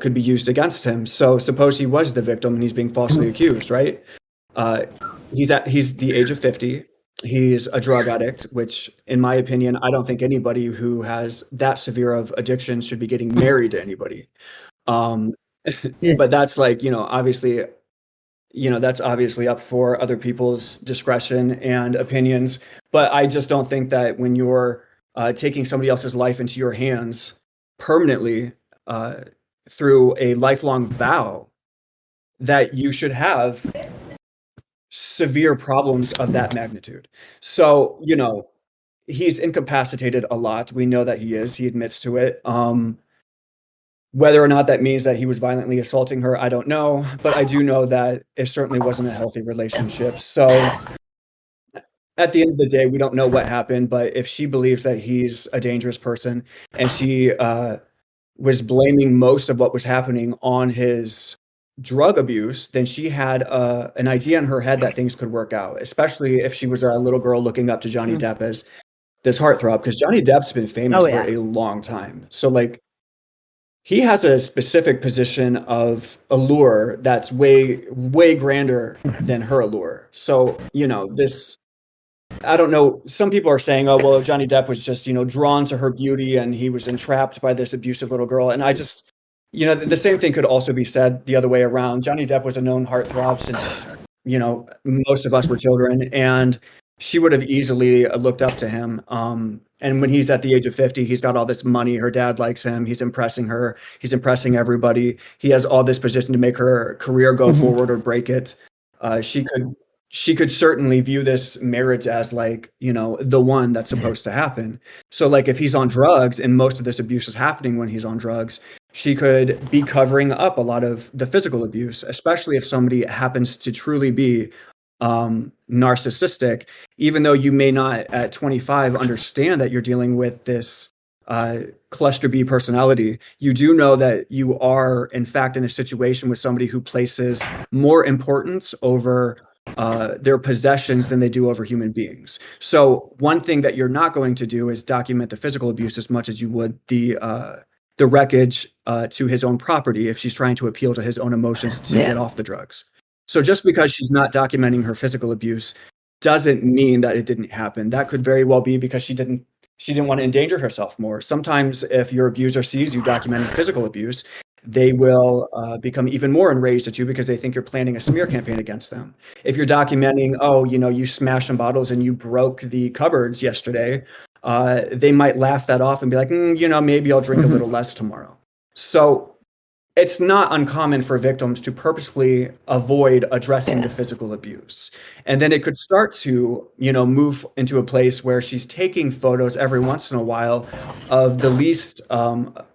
[SPEAKER 5] could be used against him. So suppose he was the victim and he's being falsely accused, right? He's the age of 50. He's a drug addict, which in my opinion, I don't think anybody who has that severe of addiction should be getting married to anybody. But that's like, you know, obviously, you know, that's obviously up for other people's discretion and opinions. But I just don't think that when you're taking somebody else's life into your hands permanently, through a lifelong vow, that you should have severe problems of that magnitude. So, you know, he's incapacitated a lot. We know that he is. He admits to it. Whether or not that means that he was violently assaulting her, I don't know. But I do know that it certainly wasn't a healthy relationship. So at the end of the day, we don't know what happened. But if she believes that he's a dangerous person and she was blaming most of what was happening on his drug abuse, then she had an idea in her head that things could work out, especially if she was a little girl looking up to Johnny Depp as this heartthrob, because Johnny Depp's been famous for a long time. So like, he has a specific position of allure that's way, way grander than her allure. So, you know, I don't know. Some people are saying, oh, well, Johnny Depp was just, you know, drawn to her beauty and he was entrapped by this abusive little girl. And I just, you know, the same thing could also be said the other way around. Johnny Depp was a known heartthrob since, you know, most of us were children, and she would have easily looked up to him. And when he's at the age of 50, he's got all this money. Her dad likes him. He's impressing her. He's impressing everybody. He has all this position to make her career go forward or break it. She could certainly view this marriage as like, you know, the one that's supposed to happen. So like, if he's on drugs and most of this abuse is happening when he's on drugs, she could be covering up a lot of the physical abuse, especially if somebody happens to truly be narcissistic, even though you may not at 25 understand that you're dealing with this cluster B personality. You do know that you are in fact in a situation with somebody who places more importance over their possessions than they do over human beings. So one thing that you're not going to do is document the physical abuse as much as you would the wreckage to his own property if she's trying to appeal to his own emotions to get off the drugs. So just because she's not documenting her physical abuse doesn't mean that it didn't happen. That could very well be because she didn't want to endanger herself more. Sometimes if your abuser sees you documenting physical abuse, they will become even more enraged at you because they think you're planning a smear campaign against them. If you're documenting, oh, you know, you smashed some bottles and you broke the cupboards yesterday, they might laugh that off and be like, you know, maybe I'll drink a little less tomorrow. So it's not uncommon for victims to purposely avoid addressing the physical abuse. And then it could start to, you know, move into a place where she's taking photos every once in a while of the least, the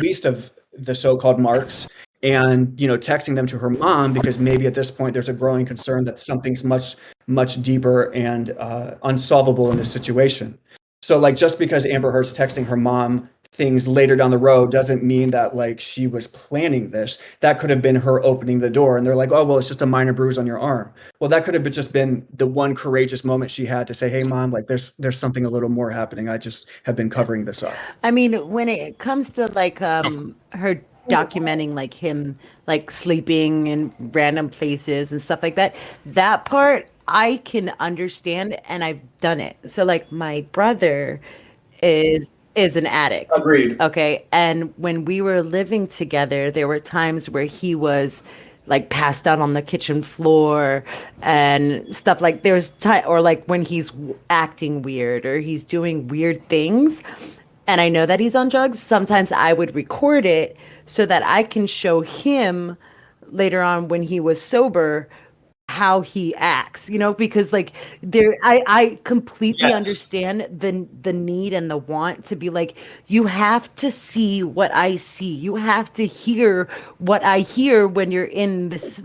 [SPEAKER 5] least of the so-called marks, and, you know, texting them to her mom because maybe at this point there's a growing concern that something's much, much deeper and unsolvable in this situation. So like, just because Amber Heard's texting her mom things later down the road doesn't mean that like she was planning this. That could have been her opening the door and they're like, oh, well, it's just a minor bruise on your arm. Well, that could have just been the one courageous moment she had to say, hey, mom, like there's something a little more happening. I just have been covering this up.
[SPEAKER 2] I mean, when it comes to like her documenting like him like sleeping in random places and stuff like that, that part I can understand and I've done it. So like my brother is an addict.
[SPEAKER 5] Agreed.
[SPEAKER 2] Okay. And when we were living together, there were times where he was like passed out on the kitchen floor and stuff like there's time or like when he's acting weird or he's doing weird things and I know that he's on drugs, sometimes I would record it so that I can show him later on when he was sober how he acts, because like I completely
[SPEAKER 5] Yes.
[SPEAKER 2] understand the need and the want to be like, you have to see what I see. You have to hear what I hear when you're in this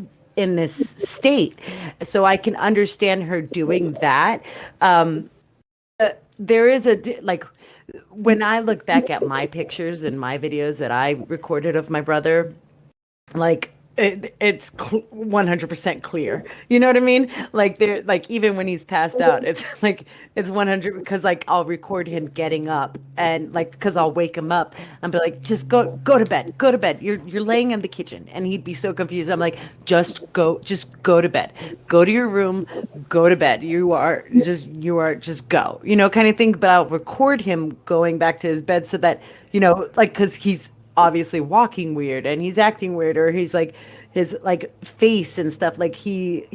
[SPEAKER 2] state. So I can understand her doing that. There is like when I look back at my pictures and my videos that I recorded of my brother, like it's 100% clear. You know what I mean? Like there, like even when he's passed out, it's like it's 100 because like I'll record him getting up and like because I'll wake him up and be like, just go to bed, go to bed. You're laying in the kitchen, and he'd be so confused. I'm like, just go to bed, go to your room, go to bed. You are just go, kind of thing. But I'll record him going back to his bed so that like because he's obviously walking weird and he's acting weird or he's like his like face and stuff like he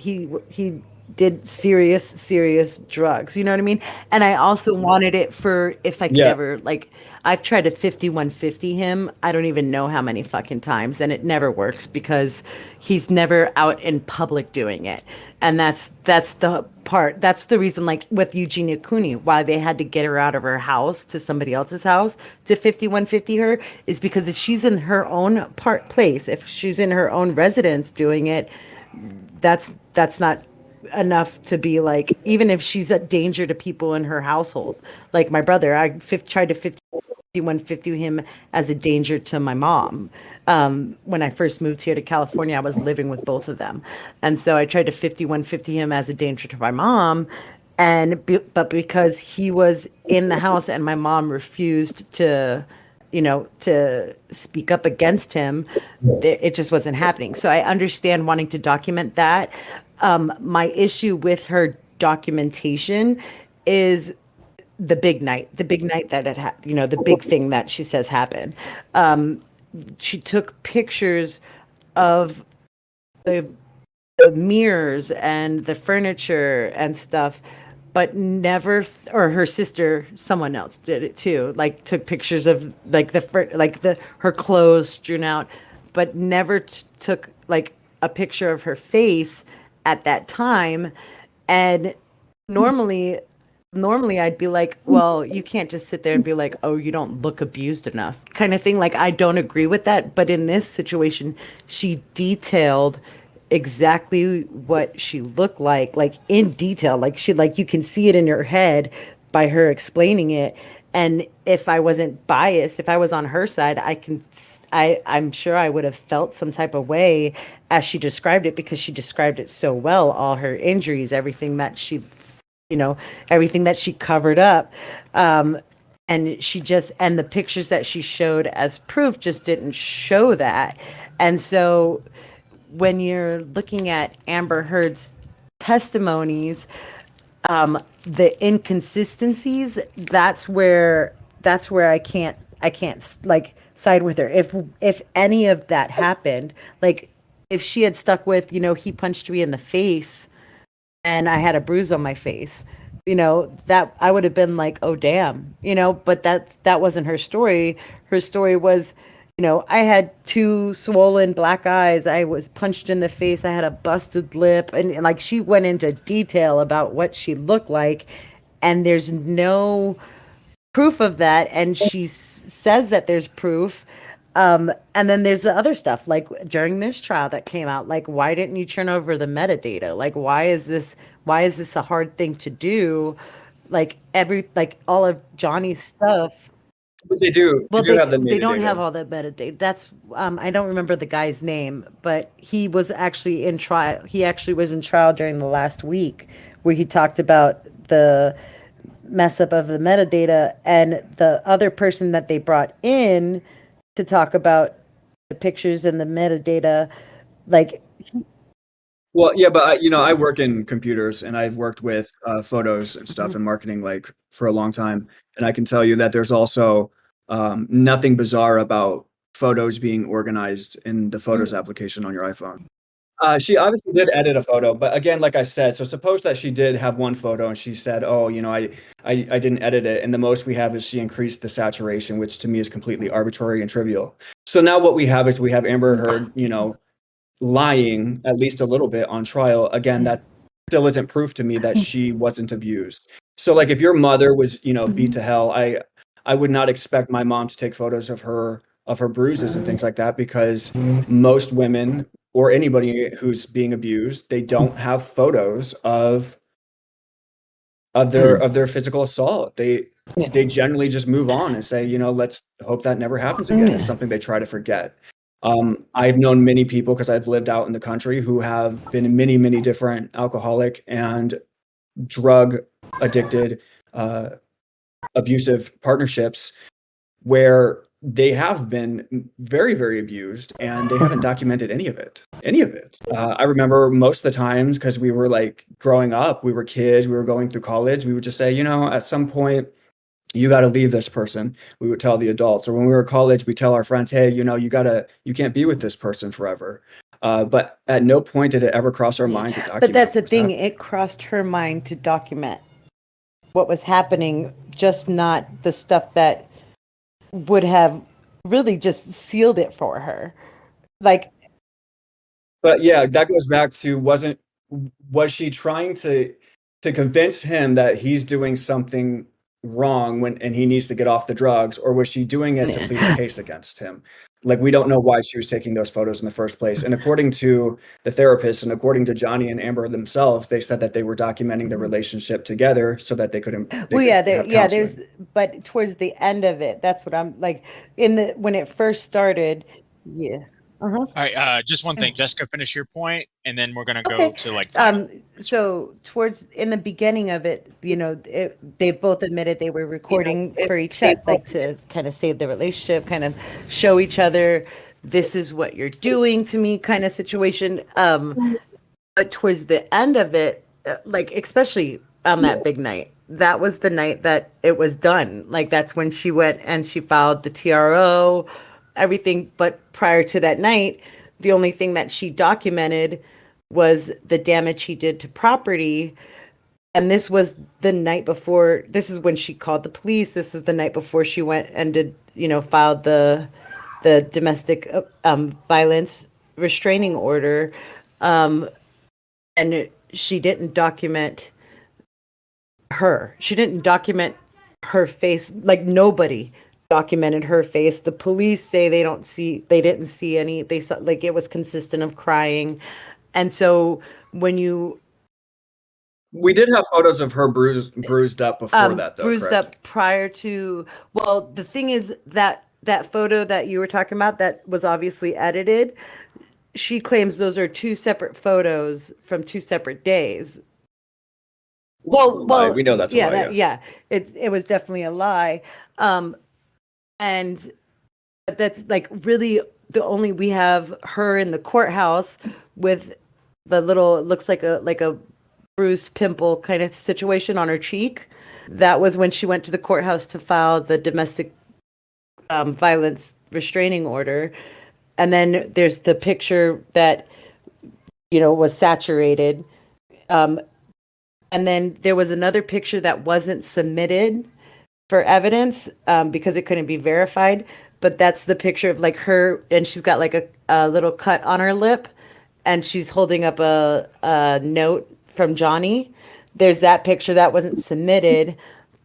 [SPEAKER 2] did serious drugs, you know what I mean? And I also wanted it for if I could ever like I've tried to 5150 him. I don't even know how many fucking times and it never works because he's never out in public doing it. And that's the part. That's the reason like with Eugenia Cooney why they had to get her out of her house to somebody else's house to 5150 her is because if she's in her own place, if she's in her own residence doing it, that's not enough to be like even if she's a danger to people in her household. Like my brother, I tried to 5150 him as a danger to my mom. When I first moved here to California, I was living with both of them. And so I tried to 5150 him as a danger to my mom. But because he was in the house and my mom refused to speak up against him, it just wasn't happening. So I understand wanting to document that. My issue with her documentation is the big night that it the big thing that she says happened. She took pictures of the mirrors and the furniture and stuff, but never, or her sister, someone else did it too. Like took pictures of like her clothes strewn out, but never took like a picture of her face at that time. And normally I'd be like, well, you can't just sit there and be like, oh, you don't look abused enough kind of thing. Like, I don't agree with that. But in this situation, she detailed exactly what she looked like in detail. Like you can see it in your head by her explaining it. And if I wasn't biased, if I was on her side, I'm sure I would have felt some type of way as she described it because she described it so well, all her injuries, everything that she covered up. And the pictures that she showed as proof just didn't show that. And so when you're looking at Amber Heard's testimonies, the inconsistencies, that's where I can't like side with her. If any of that happened, like if she had stuck with, he punched me in the face and I had a bruise on my face, that I would have been like, oh damn, but that wasn't her story. Her story was, I had 2 swollen black eyes. I was punched in the face. I had a busted lip. And like she went into detail about what she looked like. And there's no proof of that. And she says that there's proof. And then there's the other stuff, like during this trial that came out, like, why didn't you turn over the metadata? Like, why is this a hard thing to do? Like all of Johnny's stuff.
[SPEAKER 5] But they do.
[SPEAKER 2] Well,
[SPEAKER 5] They do have the
[SPEAKER 2] they don't
[SPEAKER 5] metadata.
[SPEAKER 2] have all that metadata. That's I don't remember the guy's name, but he was actually in trial. He actually was in trial during the last week, where he talked about the mess up of the metadata, and the other person that they brought in to talk about the pictures and the metadata, like.
[SPEAKER 5] Well, yeah, but I work in computers and I've worked with photos and stuff in marketing like for a long time, and I can tell you that there's also nothing bizarre about photos being organized in the Photos application on your iPhone. She obviously did edit a photo, but again, like I said, so suppose that she did have one photo and she said, "Oh, I didn't edit it," and the most we have is she increased the saturation, which to me is completely arbitrary and trivial. So now what we have is we have Amber Heard, lying at least a little bit on trial. Again, that still isn't proof to me that she wasn't abused. So like if your mother was, beat to hell, I would not expect my mom to take photos of her bruises and things like that, because most women or anybody who's being abused, they don't have photos of their physical assault. They generally just move on and say, let's hope that never happens again. It's something they try to forget. I've known many people, because I've lived out in the country, who have been in many, many different alcoholic and drug addicted, abusive partnerships where they have been very, very abused, and they haven't documented any of it. I remember most of the times, because we were like growing up, we were kids, we were going through college, we would just say, at some point, you got to leave this person. We would tell the adults, or when we were in college, we tell our friends, hey, you can't be with this person forever. But at no point did it ever cross our mind to document.
[SPEAKER 2] But that's the thing. It crossed her mind to document what was happening, just not the stuff that would have really just sealed it for her. But
[SPEAKER 5] yeah, that goes back to, was she trying to convince him that he's doing something wrong and he needs to get off the drugs, or was she doing it to plead a case against him? Like, we don't know why she was taking those photos in the first place. And according to the therapist and according to Johnny and Amber themselves, they said that they were documenting the relationship together so that they could.
[SPEAKER 2] But towards the end of it, that's what I'm like, when it first started. Yeah.
[SPEAKER 4] All right, just one thing, Jessica, finish your point, and then we're gonna go to like.
[SPEAKER 2] So in the beginning of it, they both admitted they were recording for each other, like to kind of save the relationship, kind of show each other, this is what you're doing to me, kind of situation. But towards the end of it, like especially on that big night, that was the night that it was done. Like that's when she went and she filed the TRO. Everything, but prior to that night, the only thing that she documented was the damage he did to property. And this was the night before. This is when she called the police. This is the night before she went and did, filed the domestic violence restraining order. And she didn't document her. She didn't document her face. Like nobody documented her face. The police say they didn't see any. They saw, like, it was consistent of crying. And so we
[SPEAKER 5] did have photos of her bruised up before that, though.
[SPEAKER 2] Bruised
[SPEAKER 5] correct?
[SPEAKER 2] up prior to. Well, the thing is that photo that you were talking about that was obviously edited, she claims those are two separate photos from two separate days. Well,
[SPEAKER 5] we know that's a lie.
[SPEAKER 2] It was definitely a lie. And that's like really the only, we have her in the courthouse with the little, it looks like a bruised pimple kind of situation on her cheek. That was when she went to the courthouse to file the domestic violence restraining order. And then there's the picture that, was saturated. And then there was another picture that wasn't submitted for evidence because it couldn't be verified. But that's the picture of like her, and she's got like a little cut on her lip, and she's holding up a note from Johnny. There's that picture that wasn't submitted,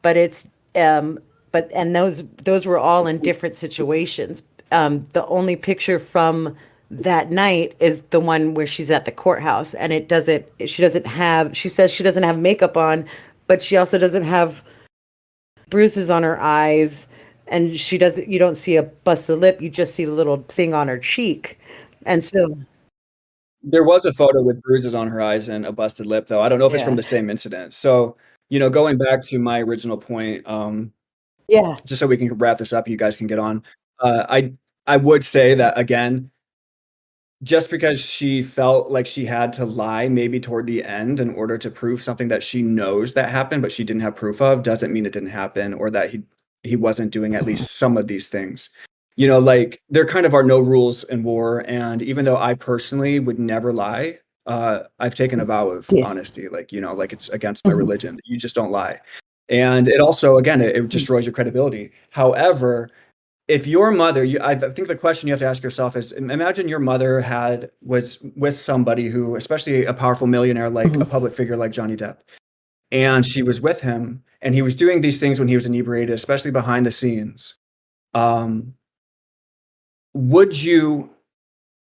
[SPEAKER 2] but it's and those were all in different situations. The only picture from that night is the one where she's at the courthouse, and she says she doesn't have makeup on, but she also doesn't have bruises on her eyes. and she doesn't, you don't see a busted lip, you just see the little thing on her cheek. And so
[SPEAKER 5] there was a photo with bruises on her eyes and a busted lip, though. I don't know if it's from the same incident. So, going back to my original point, just so we can wrap this up, you guys can get on. I would say that, again, just because she felt like she had to lie maybe toward the end in order to prove something that she knows that happened, but she didn't have proof of, doesn't mean it didn't happen, or that he wasn't doing at least some of these things. Like, there kind of are no rules in war, and even though I personally would never lie, I've taken a vow of honesty, like it's against my religion. You just don't lie. And it also, again, it destroys your credibility. However, if your mother, I think the question you have to ask yourself is, imagine your mother was with somebody who, especially a powerful millionaire, like a public figure like Johnny Depp, and she was with him, and he was doing these things when he was inebriated, especially behind the scenes. Would you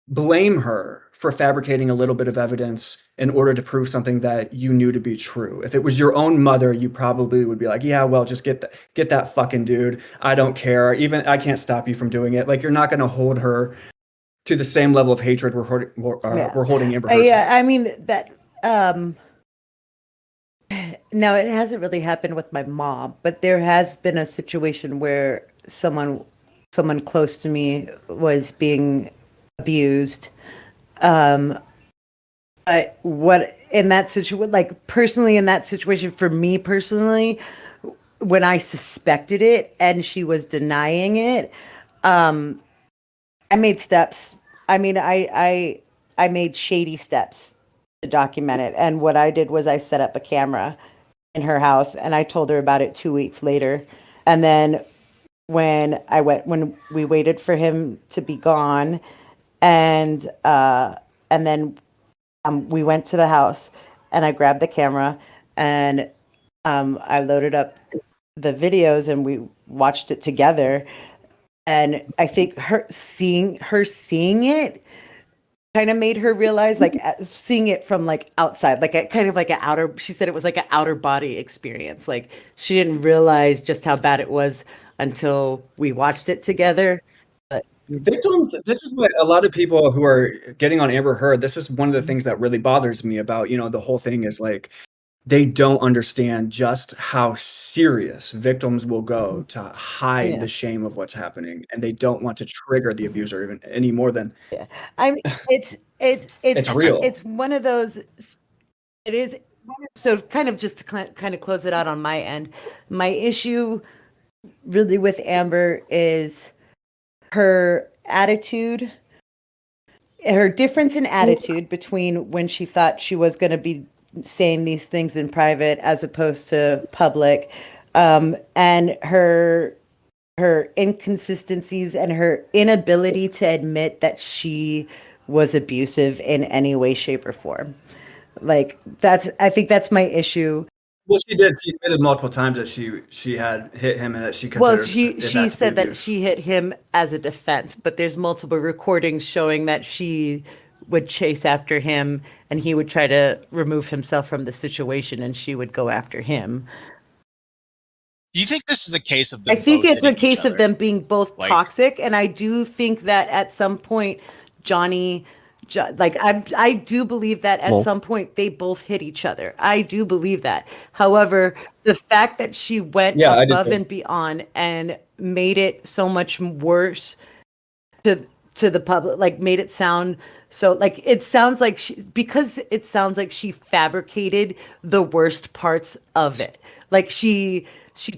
[SPEAKER 5] blame her for fabricating a little bit of evidence in order to prove something that you knew to be true? If it was your own mother, you probably would be like, yeah, well, just get that fucking dude. I don't care. Even I can't stop you from doing it. Like, you're not going to hold her to the same level of hatred we're holding Amber Heard.
[SPEAKER 2] Yeah, I mean that. Now, it hasn't really happened with my mom, but there has been a situation where someone close to me was being abused. But what in that situation, like personally in that situation, for me personally, when I suspected it and she was denying it, I made steps. I mean, I made shady steps to document it. And what I did was I set up a camera in her house, and I told her about it 2 weeks later. And then when we waited for him to be gone, and then we went to the house, and I grabbed the camera, and I loaded up the videos, and we watched it together. And I think her seeing it kind of made her realize, like, seeing it from like outside, like she said it was like an outer body experience. Like, she didn't realize just how bad it was until we watched it together. But
[SPEAKER 5] victims, this is what a lot of people who are getting on Amber Heard, this is one of the things that really bothers me about, the whole thing is, like, they don't understand just how serious victims will go to hide the shame of what's happening, and they don't want to trigger the abuser even any more than.
[SPEAKER 2] I mean, it's
[SPEAKER 5] real.
[SPEAKER 2] It's one of those. It is. So, kind of just to kind of close it out on my end, my issue really with Amber is her attitude, her difference in attitude between when she thought she was going to be saying these things in private as opposed to public, and her inconsistencies and her inability to admit that she was abusive in any way, shape, or form. Like, I think that's my issue.
[SPEAKER 5] Well, she did. She admitted multiple times that she had hit him and that she considered.
[SPEAKER 2] Well, she said that she hit him as a defense, but there's multiple recordings showing that she would chase after him and he would try to remove himself from the situation and she would go after him.
[SPEAKER 4] Do you think this is a case of them?
[SPEAKER 2] I think it's a case of them being both toxic, and I do think that at some point I do believe that at some point they both hit each other. I do believe that. However, the fact that she went above and beyond and made it so much worse to the public, like, made it sound so, like, it sounds like it sounds like she fabricated the worst parts of it. Like, she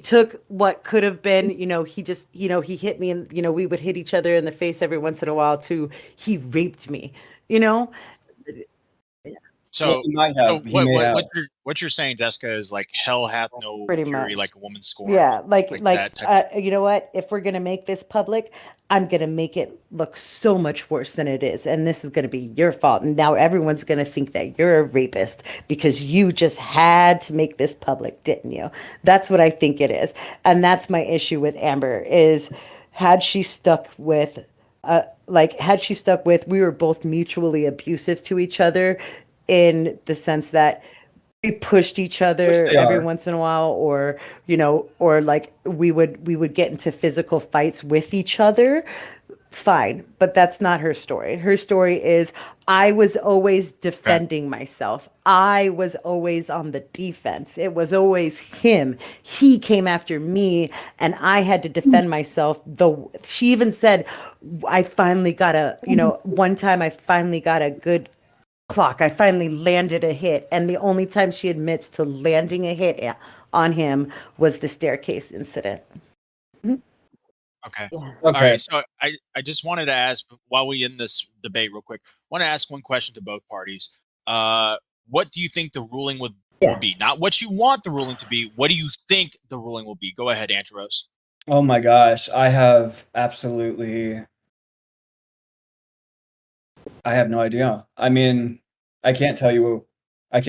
[SPEAKER 2] took what could have been, he just, he hit me and, we would hit each other in the face every once in a while, to he raped me,
[SPEAKER 4] So, what you're saying, Jesska, is like, hell hath no fury like a woman scorned.
[SPEAKER 2] Yeah, you know what? If we're gonna make this public, I'm gonna make it look so much worse than it is, and this is gonna be your fault. And now everyone's gonna think that you're a rapist because you just had to make this public, didn't you? That's what I think it is, and that's my issue with Amber. Is had she stuck with, we were both mutually abusive to each other, in the sense that we pushed each other every once in a while, or or like we would get into physical fights with each other. Fine, but that's not her story. Her story is I was always defending myself. I was always on the defense. It was always him. He came after me and I had to defend myself. Though she even said I finally got one time I finally got a good clock. I finally landed a hit, and the only time she admits to landing a hit on him was the staircase incident.
[SPEAKER 4] Okay. Yeah. All right. So I just wanted to ask, while we in this debate real quick, I want to ask one question to both parties. What do you think the ruling will be? Not what you want the ruling to be. What do you think the ruling will be? Go ahead, Antros.
[SPEAKER 5] Oh my gosh. I have no idea. I mean, I can't tell you. I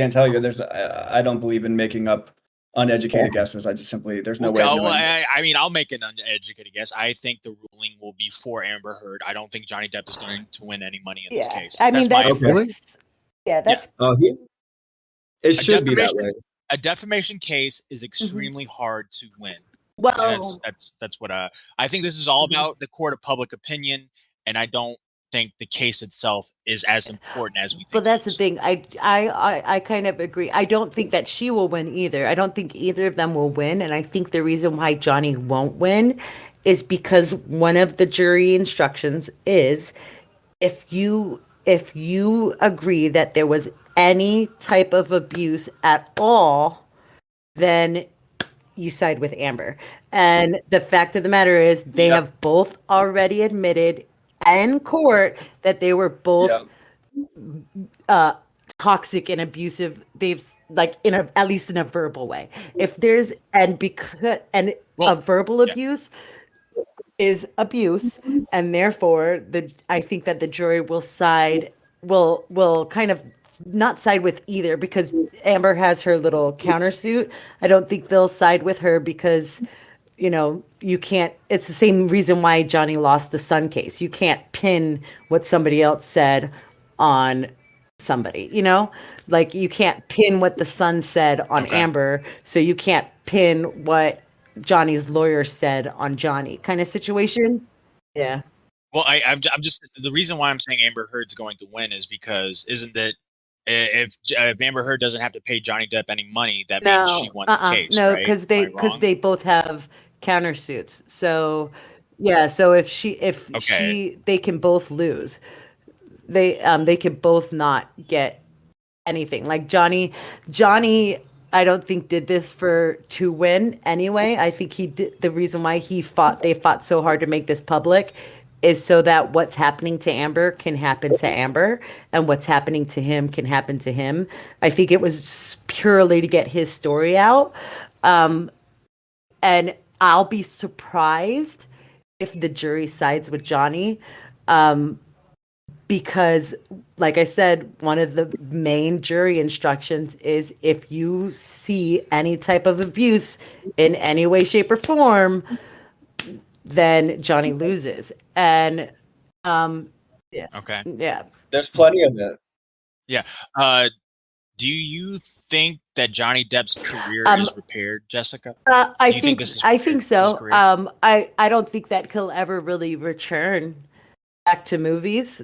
[SPEAKER 5] don't believe in making up uneducated guesses. There's no way.
[SPEAKER 4] I mean, I'll make an uneducated guess. I think the ruling will be for Amber Heard. I don't think Johnny Depp is going to win any money in this case.
[SPEAKER 2] I mean, that's
[SPEAKER 5] it should be that way.
[SPEAKER 4] A defamation case is extremely hard to win.
[SPEAKER 2] Well,
[SPEAKER 4] that's what I think. This is all about the court of public opinion, and I don't think the case itself is as important as we think.
[SPEAKER 2] But that's the thing. I kind of agree. I don't think that she will win either. I don't think either of them will win, and I think the reason why Johnny won't win is because one of the jury instructions is if you agree that there was any type of abuse at all, then you side with Amber. And the fact of the matter is they have both already admitted in court that they were both toxic and abusive. They've at least in a verbal way. If there's a verbal abuse is abuse, and therefore I think that the jury will kind of not side with either, because Amber has her little countersuit. I don't think they'll side with her because you can't. It's the same reason why Johnny lost the Sun case. You can't pin what somebody else said on somebody, like you can't pin what the Sun said on Amber, so you can't pin what Johnny's lawyer said on Johnny, kind of situation. Yeah.
[SPEAKER 4] Well, I'm just the reason why I'm saying Amber Heard's going to win is because isn't that if Amber Heard doesn't have to pay Johnny Depp any money, that means she won the case,
[SPEAKER 2] no,
[SPEAKER 4] right?
[SPEAKER 2] because they both have countersuits. So yeah, so if they can both lose. They can both not get anything. Like Johnny, I don't think did this to win anyway. I think he did. The reason why they fought so hard to make this public is so that what's happening to Amber can happen to Amber, and what's happening to him can happen to him. I think it was purely to get his story out. And I'll be surprised if the jury sides with Johnny. Because, like I said, one of the main jury instructions is if you see any type of abuse in any way, shape, or form, then Johnny loses. And
[SPEAKER 5] there's plenty of it.
[SPEAKER 4] Yeah. Do you think that Johnny Depp's career is repaired, Jessica?
[SPEAKER 2] I think so. I don't think that he'll ever really return back to movies.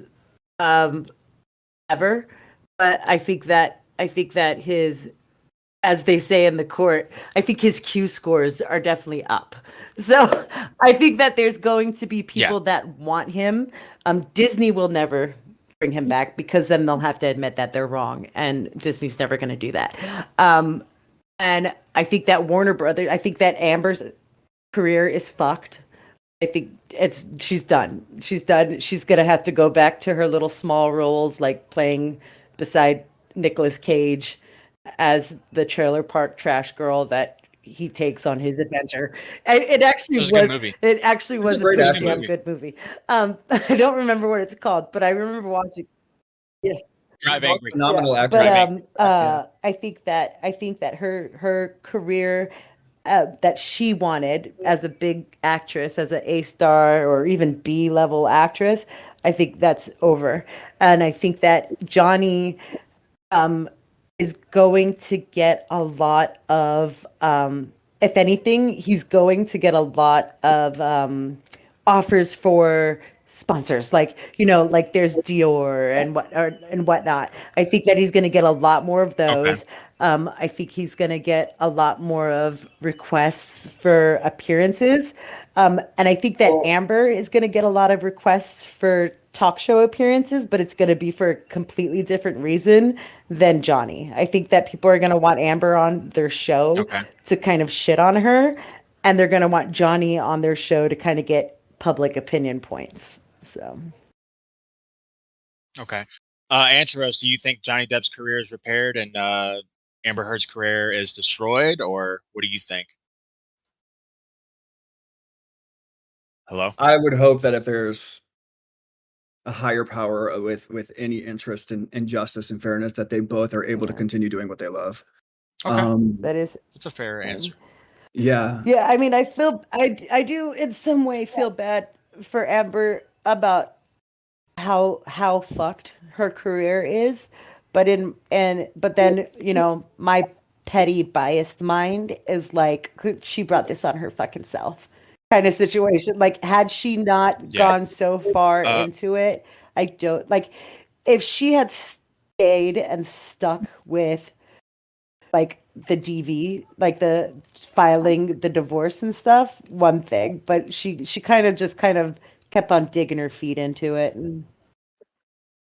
[SPEAKER 2] Ever, but I think that his, as they say in the court, I think his Q scores are definitely up. So I think that there's going to be people that want him. Disney will never bring him back because then they'll have to admit that they're wrong, and Disney's never going to do that. And I think that Warner Brothers, I think that Amber's career is fucked. I think she's done. She's done. She's going to have to go back to her little small roles, like playing beside Nicolas Cage as the trailer park trash girl that he takes on his adventure. And it actually was a good movie. It actually was a pretty damn good movie. I don't remember what it's called, but I remember watching. Yes.
[SPEAKER 4] Drive Angry.
[SPEAKER 5] Phenomenal actor.
[SPEAKER 2] But I think that her career that she wanted as a big actress, as an A-star or even B-level actress, I think that's over. And I think that Johnny is going to get a lot of, if anything, he's going to get a lot of offers for sponsors, like like there's Dior and whatnot. I think that he's going to get a lot more of
[SPEAKER 4] Okay.
[SPEAKER 2] those. I think he's going to get a lot more of requests for appearances. And I think that Amber is going to get a lot of requests for talk show appearances, but it's going to be for a completely different reason than Johnny. I think that people are going to want Amber on their show to kind of shit on her, and they're going to want Johnny on their show to kind of get public opinion points. So,
[SPEAKER 4] okay. Antros, do you think Johnny Depp's career is repaired and Amber Heard's career is destroyed, or what do you think? Hello?
[SPEAKER 5] I would hope that if there's a higher power with any interest in justice and fairness, that they both are able to continue doing what they love.
[SPEAKER 4] Okay.
[SPEAKER 2] That's
[SPEAKER 4] a fair answer.
[SPEAKER 5] Yeah.
[SPEAKER 2] Yeah, I mean, I do in some way feel bad for Amber about how fucked her career is, but then my petty biased mind is like, she brought this on her fucking self kind of situation. Like, had she not gone so far into it, I don't like, if she had stayed and stuck with like the DV, like the filing the divorce and stuff, one thing, but she kind of kept on digging her feet into it. And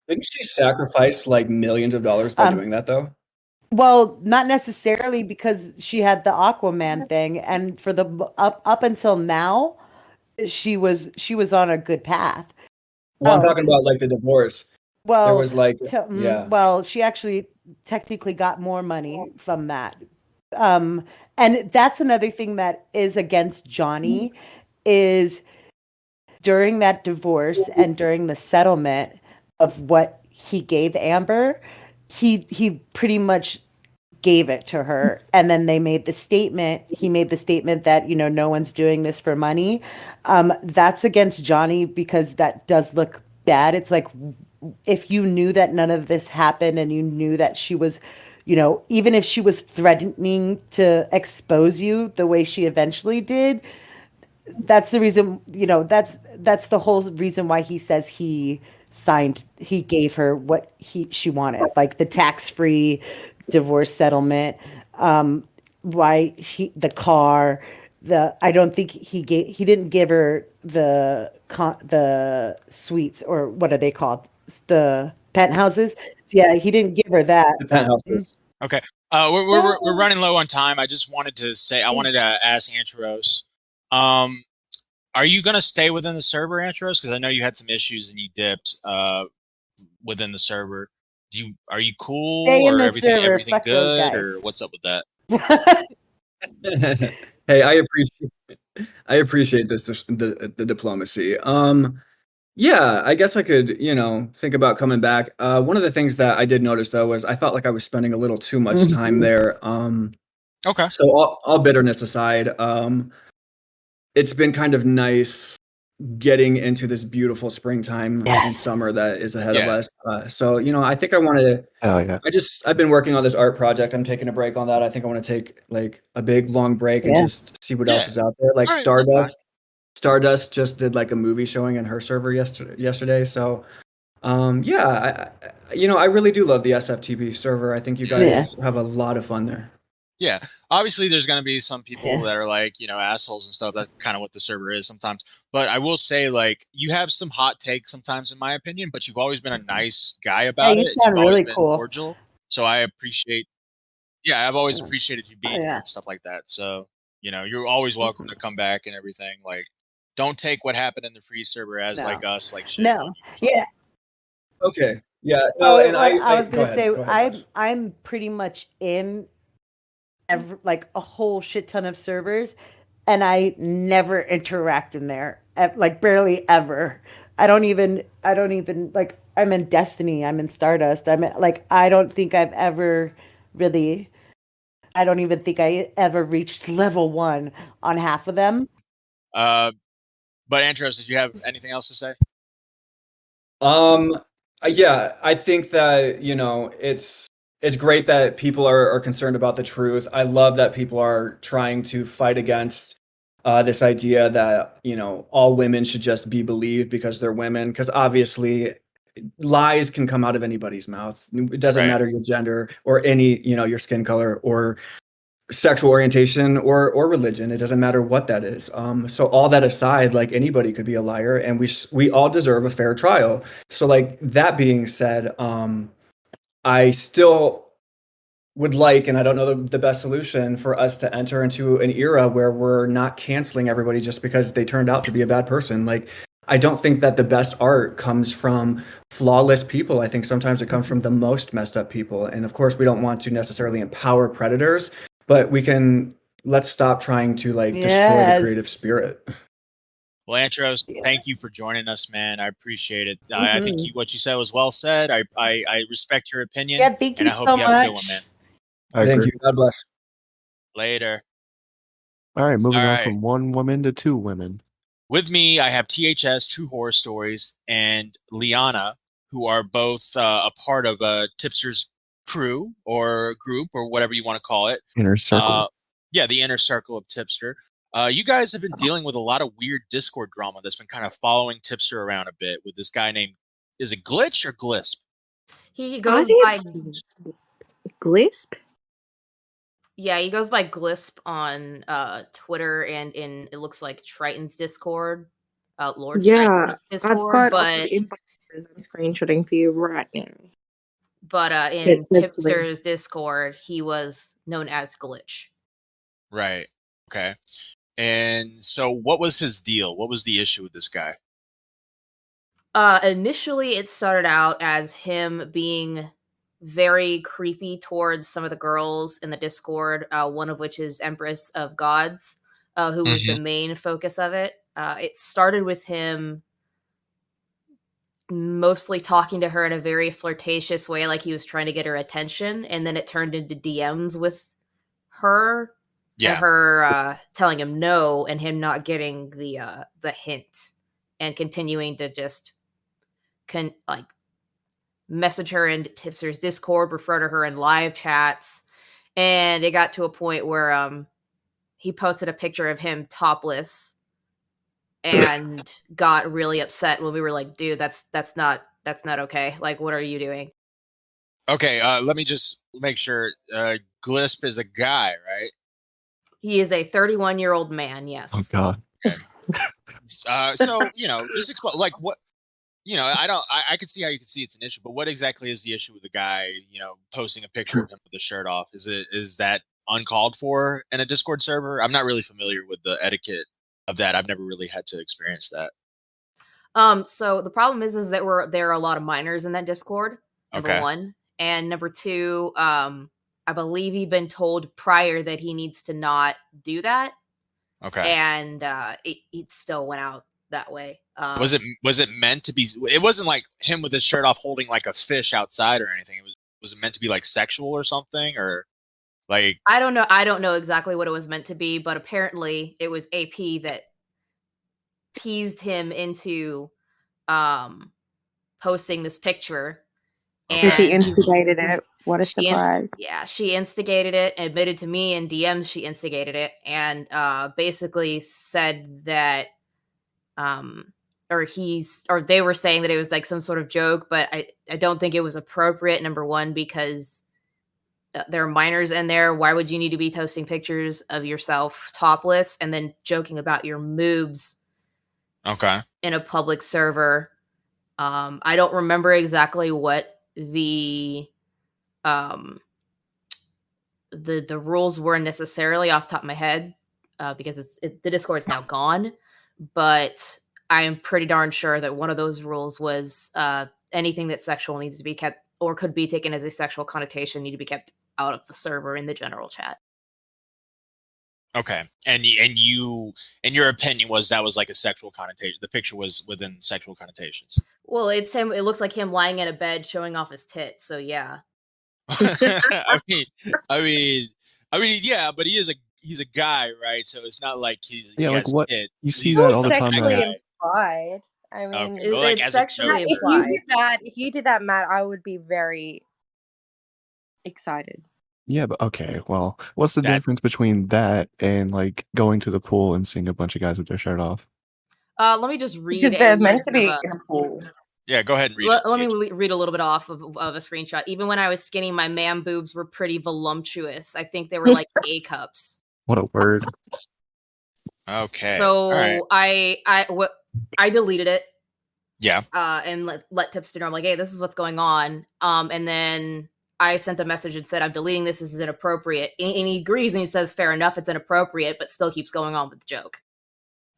[SPEAKER 5] didn't she sacrifice like millions of dollars by doing that though?
[SPEAKER 2] Well, not necessarily, because she had the Aquaman thing, and for the up until now, she was on a good path.
[SPEAKER 5] Well, I'm talking about like the divorce.
[SPEAKER 2] Well,
[SPEAKER 5] there was like
[SPEAKER 2] well, she actually technically got more money from that. And that's another thing that is against Johnny, is during that divorce and during the settlement of what he gave Amber, he pretty much gave it to her, and then he made the statement that no one's doing this for money. That's against Johnny, because that does look bad. It's like, if you knew that none of this happened, and you knew that she was, even if she was threatening to expose you the way she eventually did, that's the reason, that's the whole reason why he says he gave her what she wanted, like the tax-free divorce settlement, the car, I don't think he didn't give her the suites, or what are they called? The penthouses. Yeah, he didn't give her that.
[SPEAKER 5] The penthouses.
[SPEAKER 4] Okay. We're running low on time. I just wanted to say, I wanted to ask Antros, are you going to stay within the server, Antros? Because I know you had some issues and you dipped within the server. Are you cool, or everything good, or what's up with that?
[SPEAKER 5] Hey, I appreciate this, the diplomacy. Yeah, I guess I could, think about coming back. One of the things that I did notice though was I felt like I was spending a little too much time there.
[SPEAKER 4] Okay.
[SPEAKER 5] So all bitterness aside, it's been kind of nice getting into this beautiful springtime and summer that is ahead of us. So, I think I want to, I've been working on this art project. I'm taking a break on that. I think I want to take like a big long break and just see what else is out there. Like Stardust just did like a movie showing in her server yesterday. So, I really do love the SFTP server. I think you guys have a lot of fun there.
[SPEAKER 4] Yeah, obviously there's going to be some people that are like, assholes and stuff. That's kind of what the server is sometimes. But I will say, like, you have some hot takes sometimes, in my opinion, but you've always been a nice guy about it.
[SPEAKER 2] You sound really cool.
[SPEAKER 4] Cordial. So I appreciate, I've always appreciated you being here and stuff like that. So, you're always welcome to come back and everything. Like, don't take what happened in the free server as like us, like shit.
[SPEAKER 2] No. Yeah.
[SPEAKER 5] Okay. Yeah.
[SPEAKER 2] No, and I was going to say, I'm pretty much in like a whole shit ton of servers, and I never interact in there, like barely ever. I don't even like, I'm in Destiny, I'm in Stardust, I don't think I've ever really, I don't even think I ever reached level 1 on half of them.
[SPEAKER 4] But Andros, did you have anything else to say?
[SPEAKER 5] Yeah, I think that, it's it's great that people are concerned about the truth. I love that people are trying to fight against this idea that, you know, all women should just be believed because they're women, because obviously lies can come out of anybody's mouth. It doesn't matter your gender or any, you know, your skin color or sexual orientation or religion. It doesn't matter what that is. So all that aside, like anybody could be a liar, and we all deserve a fair trial. So like that being said, I still would like, and I don't know the best solution, for us to enter into an era where we're not canceling everybody just because they turned out to be a bad person. Like, I don't think that the best art comes from flawless people. I think sometimes it comes from the most messed up people. And of course, we don't want to necessarily empower predators, but let's stop trying to like destroy the creative spirit.
[SPEAKER 4] Well, Antros, thank you for joining us, man. I appreciate it. I think what you said was well said. I respect your opinion.
[SPEAKER 2] Yeah, thank you
[SPEAKER 4] and I hope
[SPEAKER 2] so
[SPEAKER 4] you have
[SPEAKER 2] much.
[SPEAKER 4] a good one, man.
[SPEAKER 5] Thank you. God bless.
[SPEAKER 4] Later.
[SPEAKER 1] All right, moving on from one woman to two women.
[SPEAKER 4] With me, I have THS, True Horror Stories, and Liana, who are both a part of Tipster's crew or group or whatever you want to call it.
[SPEAKER 1] Inner circle.
[SPEAKER 4] Yeah, the inner circle of Tipster. You guys have been dealing with a lot of weird Discord drama that's been kind of following Tipster around a bit with this guy named, is it Glitch or Glisp?
[SPEAKER 6] He goes by
[SPEAKER 7] Glisp?
[SPEAKER 6] Yeah, he goes by Glisp on Twitter and in, it looks like, Triton's Discord. Lord Triton's Discord.
[SPEAKER 7] I've got all the inboxes I'm screenshotting for you right now.
[SPEAKER 6] But in Tipster's Discord, he was known as Glitch.
[SPEAKER 4] Right. Okay. And so what was his deal? What was the issue with this guy?
[SPEAKER 6] Initially, it started out as him being very creepy towards some of the girls in the Discord, one of which is Empress of Gods, who was the main focus of it. It started with him mostly talking to her in a very flirtatious way, like he was trying to get her attention, and then it turned into DMs with her, and her telling him no, and him not getting the hint, and continuing to just message her in Tipster's Discord, refer to her in live chats, and it got to a point where he posted a picture of him topless and got really upset when we were like, dude, that's not okay. Like, what are you doing?
[SPEAKER 4] Okay, let me just make sure. Glisp is a guy, right?
[SPEAKER 6] He is a 31-year-old man, yes.
[SPEAKER 1] Oh God.
[SPEAKER 4] Okay. So, you know, just explain, like, what, you know, I can see how you can see it's an issue, but what exactly is the issue with the guy, you know, posting a picture of him with the shirt off? Is that uncalled for in a Discord server? I'm not really familiar with the etiquette of that. I've never really had to experience that.
[SPEAKER 6] So the problem is that there are a lot of minors in that Discord, number one. And number two, I believe he'd been told prior that he needs to not do that.
[SPEAKER 4] Okay.
[SPEAKER 6] And it still went out that way.
[SPEAKER 4] Was it meant to be? It wasn't like him with his shirt off holding like a fish outside or anything. Was it meant to be like sexual or something, or like?
[SPEAKER 6] I don't know. I don't know exactly what it was meant to be, but apparently it was AP that teased him into posting this picture.
[SPEAKER 7] And she instigated it. What a surprise.
[SPEAKER 6] She instigated it, admitted to me in DMs she instigated it, and basically said that they were saying that it was like some sort of joke, but I don't think it was appropriate, number one, because there are minors in there. Why would you need to be posting pictures of yourself topless and then joking about your moves in a public server? I don't remember exactly what the rules were necessarily off the top of my head, because the Discord's now gone, but I am pretty darn sure that one of those rules was anything that's sexual needs to be kept or could be taken as a sexual connotation need to be kept out of the server in the general chat.
[SPEAKER 4] Okay. And your opinion was that was like a sexual connotation. The picture was within sexual connotations.
[SPEAKER 6] Well, it's him. It looks like him lying in a bed showing off his tits. So yeah.
[SPEAKER 4] I mean, yeah, but he's a guy, right? So it's not like he has
[SPEAKER 1] what
[SPEAKER 4] tits.
[SPEAKER 1] you see that all the time.
[SPEAKER 7] Sexually implied. I mean,
[SPEAKER 6] it's sexually implied.
[SPEAKER 7] If you did that, Matt, I would be very excited.
[SPEAKER 1] Yeah, but okay. Well, what's the difference between that and like going to the pool and seeing a bunch of guys with their shirt off?
[SPEAKER 6] Let me just read.
[SPEAKER 7] Because they're meant to be in a pool.
[SPEAKER 4] Yeah, go ahead and read
[SPEAKER 6] Let me read a little bit off of a screenshot. Even when I was skinny, my man boobs were pretty voluptuous. I think they were like A cups.
[SPEAKER 1] What a word.
[SPEAKER 4] Okay.
[SPEAKER 6] So
[SPEAKER 4] right.
[SPEAKER 6] I deleted it.
[SPEAKER 4] Yeah.
[SPEAKER 6] And let Tipster know. I'm like, hey, this is what's going on. And then I sent a message and said, I'm deleting this. This is inappropriate. And he agrees and he says, fair enough, it's inappropriate, but still keeps going on with the joke.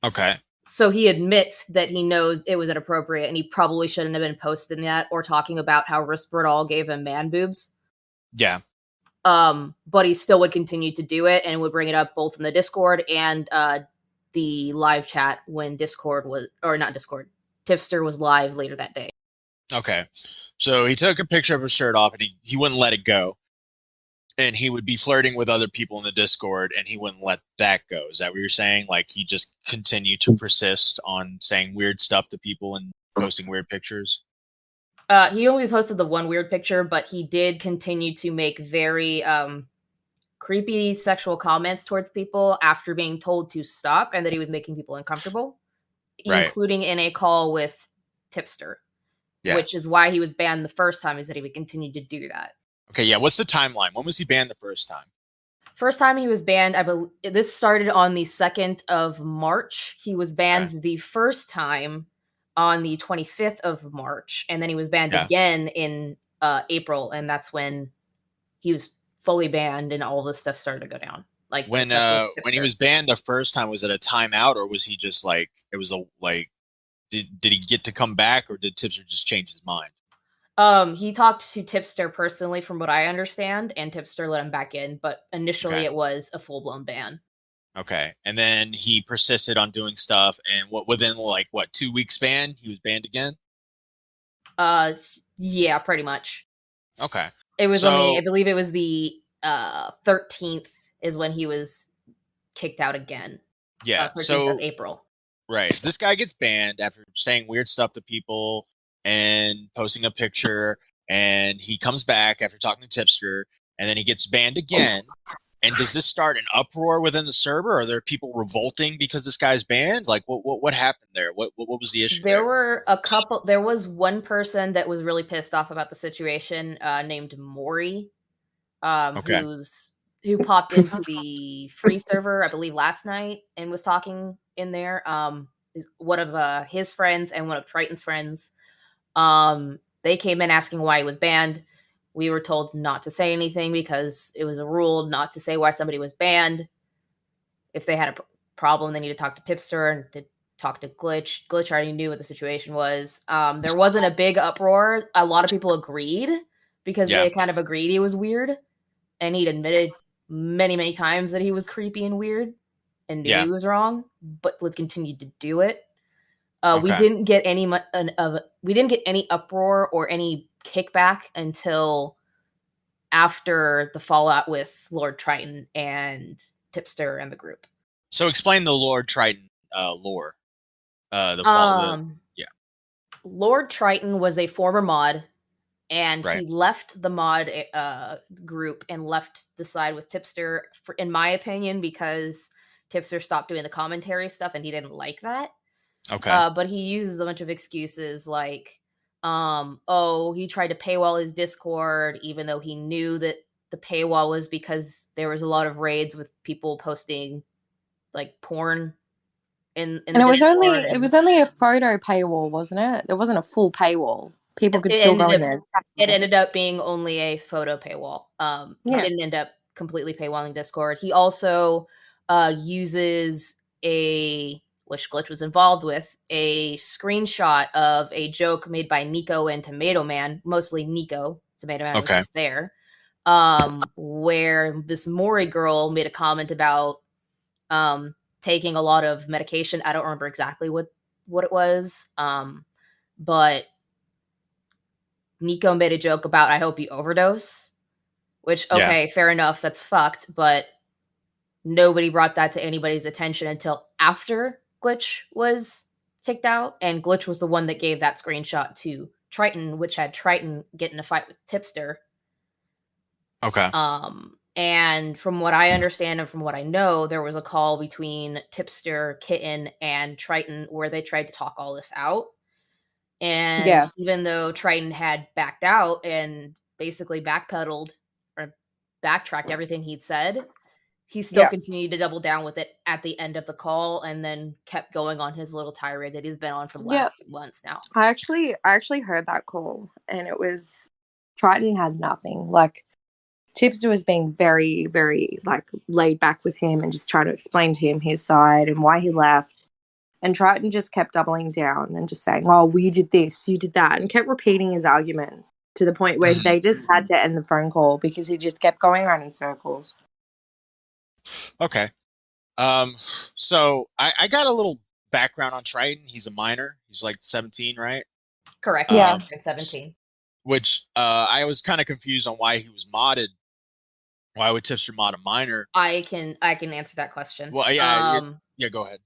[SPEAKER 4] Okay.
[SPEAKER 6] So he admits that he knows it was inappropriate and he probably shouldn't have been posting that or talking about how Risperdal gave him man boobs.
[SPEAKER 4] Yeah.
[SPEAKER 6] But he still would continue to do it and would bring it up both in the Discord and the live chat when Tipster was live later that day.
[SPEAKER 4] Okay. So he took a picture of his shirt off and he wouldn't let it go. And he would be flirting with other people in the Discord and he wouldn't let that go. Is that what you're saying? Like he just continued to persist on saying weird stuff to people and posting weird pictures?
[SPEAKER 6] He only posted the one weird picture, but he did continue to make very creepy sexual comments towards people after being told to stop and that he was making people uncomfortable, including in a call with Tipster, which is why he was banned the first time, is that he would continue to do that.
[SPEAKER 4] Okay, yeah. What's the timeline? When was he banned the first time?
[SPEAKER 6] First time he was banned, I believe this started on the 2nd of March. He was banned the first time on the 25th of March, and then he was banned again in April, and that's when he was fully banned and all this stuff started to go down. Like
[SPEAKER 4] when he was banned the first time, was it a timeout or was he just like it was a like did he get to come back or did Tipster just change his mind?
[SPEAKER 6] He talked to Tipster personally, from what I understand, and Tipster let him back in, but initially it was a full-blown ban.
[SPEAKER 4] Okay. And then he persisted on doing stuff, and within 2 weeks span, he was banned again?
[SPEAKER 6] Yeah, pretty much.
[SPEAKER 4] Okay.
[SPEAKER 6] It was I believe it was the 13th is when he was kicked out again.
[SPEAKER 4] Yeah.
[SPEAKER 6] 13th of April.
[SPEAKER 4] Right. This guy gets banned after saying weird stuff to people and posting a picture, and he comes back after talking to Tipster, and then he gets banned again. And does this start an uproar within the server? Are there people revolting because this guy's banned? Like, what happened there? What was the issue?
[SPEAKER 6] There were a couple. There was one person that was really pissed off about the situation, named Maury, who popped into the free server, I believe, last night and was talking in there. One of his friends and one of Triton's friends. They came in asking why he was banned. We were told not to say anything because it was a rule not to say why somebody was banned. If they had a problem, they need to talk to Tipster and to talk to Glitch. Glitch already knew what the situation was. There wasn't a big uproar. A lot of people agreed because they kind of agreed he was weird. And he'd admitted many, many times that he was creepy and weird and knew he was wrong, but would continue to do it. We didn't get any uproar or any kickback until after the fallout with Lord Triton and Tipster and the group.
[SPEAKER 4] So explain the Lord Triton lore.
[SPEAKER 6] Lord Triton was a former mod, and he left the mod group and left the side with Tipster, in my opinion, because Tipster stopped doing the commentary stuff and he didn't like that.
[SPEAKER 4] Okay.
[SPEAKER 6] But he uses a bunch of excuses like, he tried to paywall his Discord, even though he knew that the paywall was because there was a lot of raids with people posting like porn in
[SPEAKER 7] and it was only a photo paywall, wasn't it? It wasn't a full paywall. People could still go in there.
[SPEAKER 6] It ended up being only a photo paywall. He didn't end up completely paywalling Discord. He also uses which Glitch was involved with, a screenshot of a joke made by Nico and Tomato Man, mostly Nico. Tomato Man was just there, where this Maury girl made a comment about taking a lot of medication. I don't remember exactly what it was, but Nico made a joke about, I hope you overdose, which, fair enough, that's fucked, but nobody brought that to anybody's attention until after Glitch was kicked out, and Glitch was the one that gave that screenshot to Triton, which had Triton get in a fight with Tipster.
[SPEAKER 4] Okay.
[SPEAKER 6] And from what I understand and from what I know, there was a call between Tipster, Kitten, and Triton where they tried to talk all this out. And even though Triton had backed out and basically backpedaled or backtracked everything he'd said, he still continued to double down with it at the end of the call and then kept going on his little tirade that he's been on for the last few months now.
[SPEAKER 7] I actually heard that call, and it was Triton had nothing. Like, Tipster was being very, very like laid back with him and just trying to explain to him his side and why he left. And Triton just kept doubling down and just saying, "Oh, we did this, you did that," and kept repeating his arguments to the point where they just had to end the phone call because he just kept going around in circles.
[SPEAKER 4] Okay. So I got a little background on Triton. He's a minor. He's like 17, right?
[SPEAKER 6] Correct. Yeah. 17.
[SPEAKER 4] Which I was kind of confused on why he was modded. Why would Tipster mod a minor?
[SPEAKER 6] I can answer that question.
[SPEAKER 4] Well, yeah, go ahead.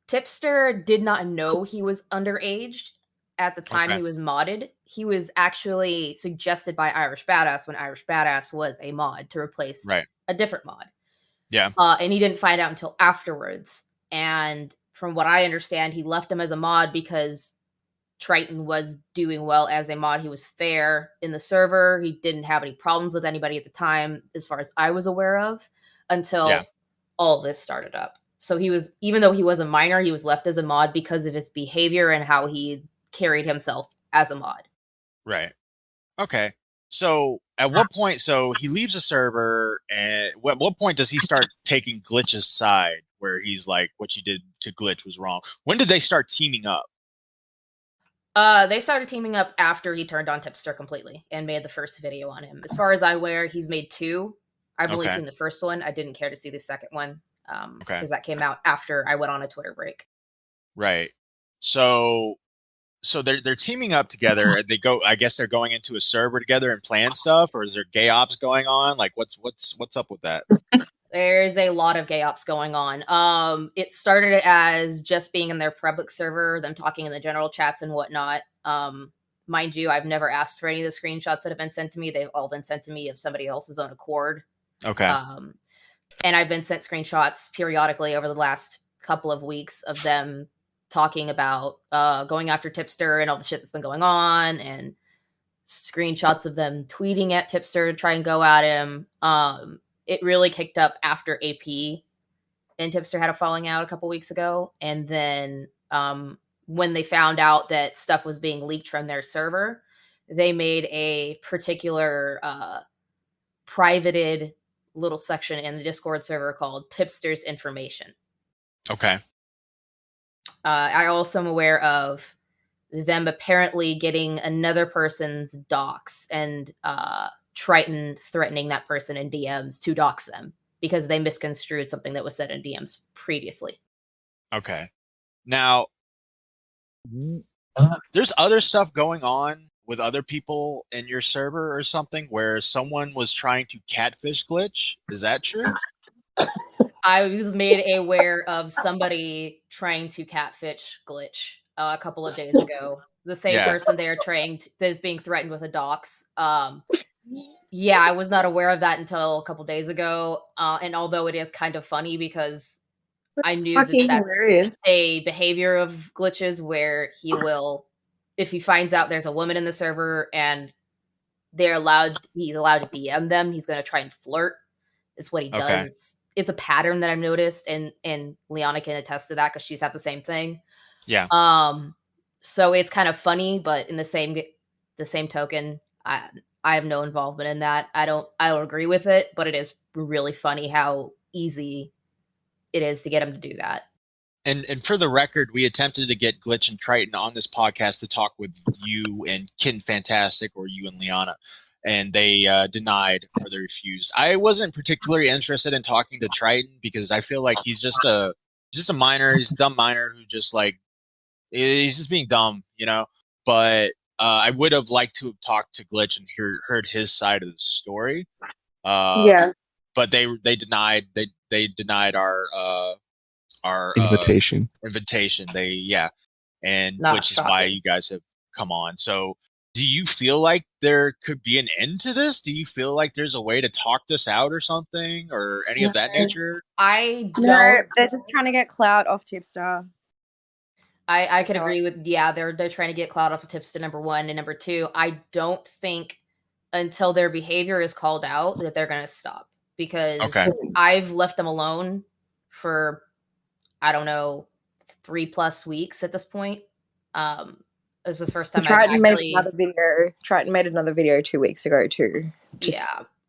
[SPEAKER 6] Tipster did not know he was underage at the time he was modded. He was actually suggested by Irish Badass when Irish Badass was a mod to replace a different mod.
[SPEAKER 4] Yeah.
[SPEAKER 6] And he didn't find out until afterwards. And from what I understand, he left him as a mod because Triton was doing well as a mod. He was fair in the server. He didn't have any problems with anybody at the time, as far as I was aware of, until all this started up. So he was, even though he was a minor, he was left as a mod because of his behavior and how he carried himself as a mod.
[SPEAKER 4] Right. Okay. So at what point, so he leaves the server, and at what point does he start taking Glitch's side where he's like, what you did to Glitch was wrong? When did they start teaming up?
[SPEAKER 6] They started teaming up after he turned on Tipster completely and made the first video on him. As far as I'm aware, he's made 2. I've only seen the first one. I didn't care to see the second one because that came out after I went on a Twitter break.
[SPEAKER 4] Right. So they're teaming up together. They go. I guess they're going into a server together and plan stuff, or is there gay ops going on? Like, what's up with that?
[SPEAKER 6] There's a lot of gay ops going on. It started as just being in their public server, them talking in the general chats and whatnot. Mind you, I've never asked for any of the screenshots that have been sent to me. They've all been sent to me of somebody else's own accord.
[SPEAKER 4] Okay.
[SPEAKER 6] And I've been sent screenshots periodically over the last couple of weeks of them talking about going after Tipster and all the shit that's been going on, and screenshots of them tweeting at Tipster to try and go at him. It really kicked up after AP and Tipster had a falling out a couple weeks ago. And then when they found out that stuff was being leaked from their server, they made a particular privated little section in the Discord server called Tipster's Information.
[SPEAKER 4] Okay.
[SPEAKER 6] I also am aware of them apparently getting another person's docs and Triton threatening that person in DMs to dox them because they misconstrued something that was said in DMs previously.
[SPEAKER 4] Okay. Now, there's other stuff going on with other people in your server or something where someone was trying to catfish Glitch. Is that true?
[SPEAKER 6] I was made aware of somebody trying to catfish Glitch a couple of days ago. The same person they are is being threatened with a dox. Yeah, I was not aware of that until a couple days ago. And although it is kind of funny because I knew that's hilarious. A behavior of Glitch's where he will, if he finds out there's a woman in the server and he's allowed to DM them, he's going to try and flirt. It's what he does. It's a pattern that I've noticed, and Liana can attest to that because she's had the same thing.
[SPEAKER 4] Yeah.
[SPEAKER 6] So it's kind of funny, but in the same token, I have no involvement in that. I don't agree with it, but it is really funny how easy it is to get him to do that.
[SPEAKER 4] And for the record, we attempted to get Glitch and Triton on this podcast to talk with you and Kitten Fantastic, or you and Liana, and they denied, or they refused. I wasn't particularly interested in talking to Triton because I feel like he's just a minor. He's a dumb minor who just like he's just being dumb, you know. But I would have liked to have talked to Glitch and heard his side of the story. But they denied. They denied our
[SPEAKER 1] invitation.
[SPEAKER 4] And which is why you guys have come on. So do you feel like there could be an end to this? Do you feel like there's a way to talk this out or something, or any of that nature?
[SPEAKER 6] I don't.
[SPEAKER 7] No, they're just trying to get clout off Tipster.
[SPEAKER 6] I could agree with, they're trying to get clout off of Tipster, number one. And number two, I don't think until their behavior is called out that they're going to stop, because I've left them alone for, I don't know, 3+ weeks at this point. This is the first time
[SPEAKER 7] Triton made another video. Triton made another video 2 weeks ago too.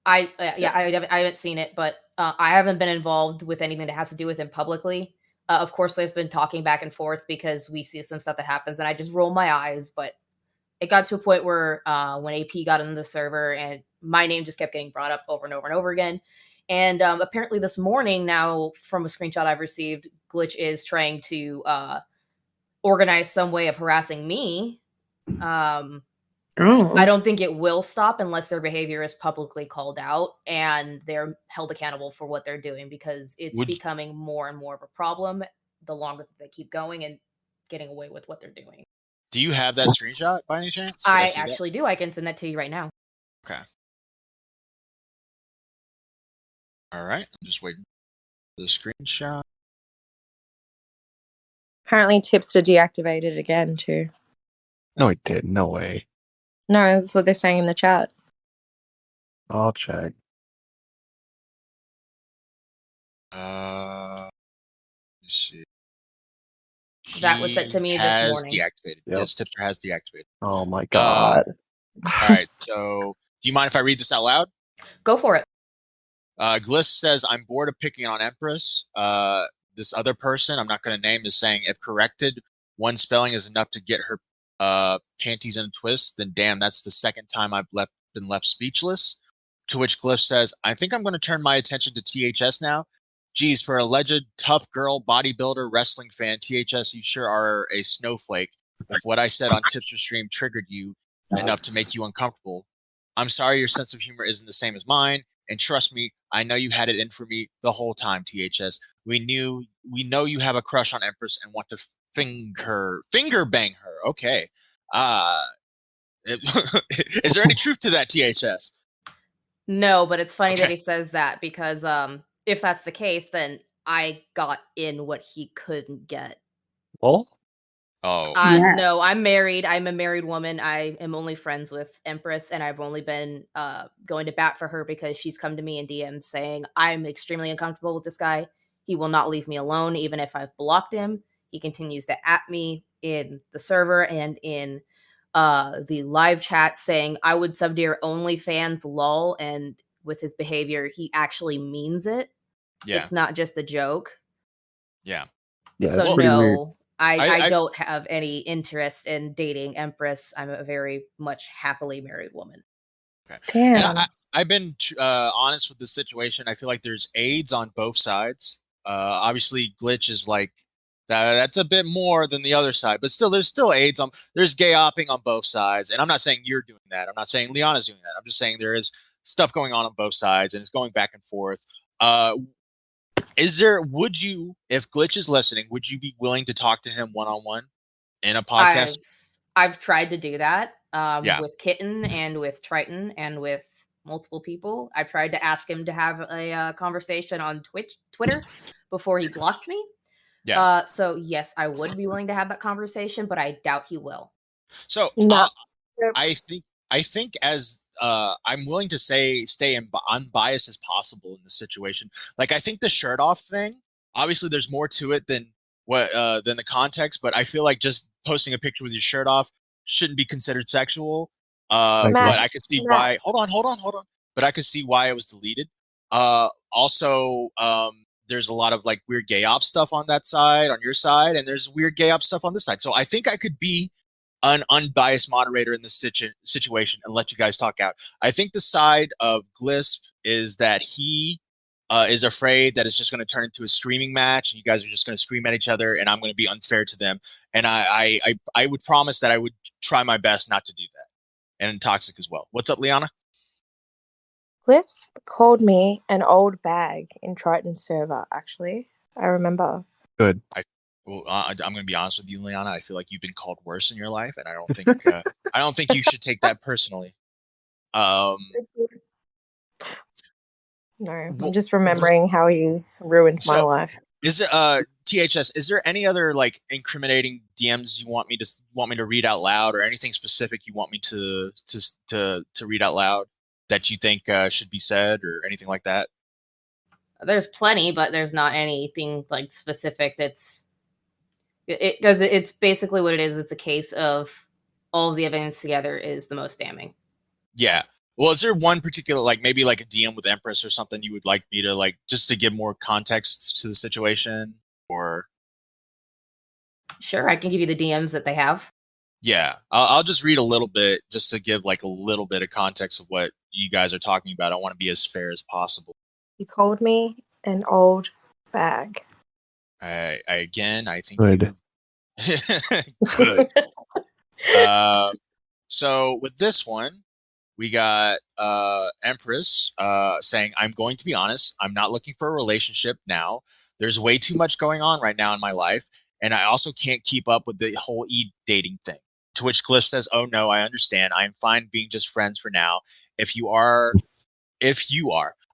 [SPEAKER 6] I haven't seen it, but I haven't been involved with anything that has to do with him publicly. Of course, there's been talking back and forth because we see some stuff that happens, and I just roll my eyes. But it got to a point where when AP got on the server, and my name just kept getting brought up over and over and over again. And apparently this morning, now from a screenshot I've received, Glitch is trying to organize some way of harassing me. I don't think it will stop unless their behavior is publicly called out and they're held accountable for what they're doing, because it's becoming more and more of a problem the longer that they keep going and getting away with what they're doing.
[SPEAKER 4] Do you have that screenshot by any chance?
[SPEAKER 6] I actually do. I can send that to you right now.
[SPEAKER 4] Okay. All right. I'm just waiting for the screenshot.
[SPEAKER 7] Apparently Tipster deactivated again too.
[SPEAKER 1] No, he did. No way.
[SPEAKER 7] No, that's what they're saying in the chat.
[SPEAKER 1] I'll check.
[SPEAKER 4] Let me see.
[SPEAKER 6] That was sent to me this morning.
[SPEAKER 4] Deactivated. Yep. Yes, Tipster has deactivated.
[SPEAKER 1] Oh my god.
[SPEAKER 4] All right. So, do you mind if I read this out loud?
[SPEAKER 6] Go for it.
[SPEAKER 4] Gliss says, "I'm bored of picking on Empress. This other person, I'm not going to name, is saying if corrected, one spelling is enough to get her panties in a twist, then damn, that's the second time I've been left speechless." To which Glyph says, "I think I'm going to turn my attention to THS now. Geez, for alleged tough girl, bodybuilder, wrestling fan, THS, you sure are a snowflake. If what I said on Tipster stream triggered you enough to make you uncomfortable, I'm sorry your sense of humor isn't the same as mine. And trust me, I know you had it in for me the whole time, THS. We know you have a crush on Empress and want to finger bang her. Okay. Is there any truth to that, THS?"
[SPEAKER 6] No, but it's funny that he says that, because if that's the case, then I got in what he couldn't get.
[SPEAKER 1] Well?
[SPEAKER 4] Oh.
[SPEAKER 6] No, I'm married. I'm a married woman. I am only friends with Empress, and I've only been going to bat for her because she's come to me in DMs saying, "I'm extremely uncomfortable with this guy. He will not leave me alone, even if I've blocked him. He continues to at me in the server and in the live chat saying I would sub to your OnlyFans, lol." And with his behavior, he actually means it. Yeah. It's not just a joke.
[SPEAKER 4] Yeah.
[SPEAKER 6] So no, I don't have any interest in dating Empress. I'm a very much happily married woman.
[SPEAKER 4] Okay. Damn. And I've been honest with the situation. I feel like there's AIDS on both sides. Obviously, Glitch is like, that's a bit more than the other side, but still, there's still AIDS there's gay opping on both sides. And I'm not saying you're doing that. I'm not saying Liana's doing that. I'm just saying there is stuff going on both sides, and it's going back and forth. Would you, if Glitch is listening, would you be willing to talk to him one-on-one in a podcast?
[SPEAKER 6] I've tried to do that with Kitten and with Triton and with multiple people. I've tried to ask him to have a conversation on Twitter before he blocked me. Yeah. So yes, I would be willing to have that conversation, but I doubt he will.
[SPEAKER 4] So I think as I'm willing to stay unbiased as possible in this situation. Like, I think the shirt off thing, obviously there's more to it than the context, but I feel like just posting a picture with your shirt off shouldn't be considered sexual. But I could see why. Hold on. But I could see why it was deleted. Also, there's a lot of like weird gay op stuff on that side, on your side, and there's weird gay op stuff on this side. So I think I could be an unbiased moderator in this situation and let you guys talk out. I think the side of Glisp is that he is afraid that it's just going to turn into a screaming match, and you guys are just going to scream at each other, and I'm going to be unfair to them. And I would promise that I would try my best not to do that. And Toxic as well. What's up, Liana?
[SPEAKER 7] Glyphs called me an old bag in Triton server, actually. I remember.
[SPEAKER 1] Good.
[SPEAKER 4] Well, I'm going to be honest with you, Liana. I feel like you've been called worse in your life, and I don't think you should take that personally.
[SPEAKER 7] No, I'm just remembering how he ruined my life.
[SPEAKER 4] Is it THS? Is there any other like incriminating DMs you want me to read out loud, or anything specific you want me to read out loud that you think should be said, or anything like that?
[SPEAKER 6] There's plenty, but there's not anything like specific that's because it's basically what it is. It's a case of all of the evidence together is the most damning.
[SPEAKER 4] Yeah. Well, is there one particular, like maybe like a DM with Empress or something you would like me to like just to give more context to the situation, or?
[SPEAKER 6] Sure, I can give you the DMs that they have.
[SPEAKER 4] Yeah, I'll just read a little bit just to give like a little bit of context of what you guys are talking about. I want to be as fair as possible.
[SPEAKER 7] You called me an old bag.
[SPEAKER 4] I think
[SPEAKER 1] good.
[SPEAKER 4] Good. So with this one, we got Empress saying, "I'm going to be honest. I'm not looking for a relationship now. There's way too much going on right now in my life, and I also can't keep up with the whole dating thing." To which Glyph says, "Oh no, I understand. I'm fine being just friends for now. If you are,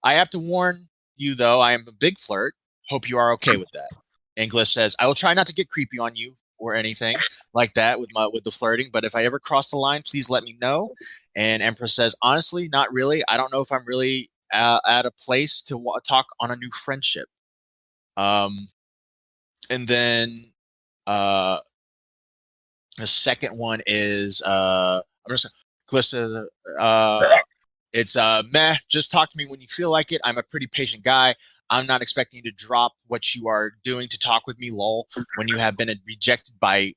[SPEAKER 4] I have to warn you though. I am a big flirt. Hope you are okay with that." And Glyph says, "I will try not to get creepy on you or anything like that with the flirting, but if I ever cross the line, please let me know." And Empress says, "Honestly, not really. I don't know if I'm really at a place to talk on a new friendship." And then the second one is I'm just Glyph it's meh, just talk to me when you feel like it. I'm a pretty patient guy. I'm not expecting you to drop what you are doing to talk with me, lol. When you have been rejected by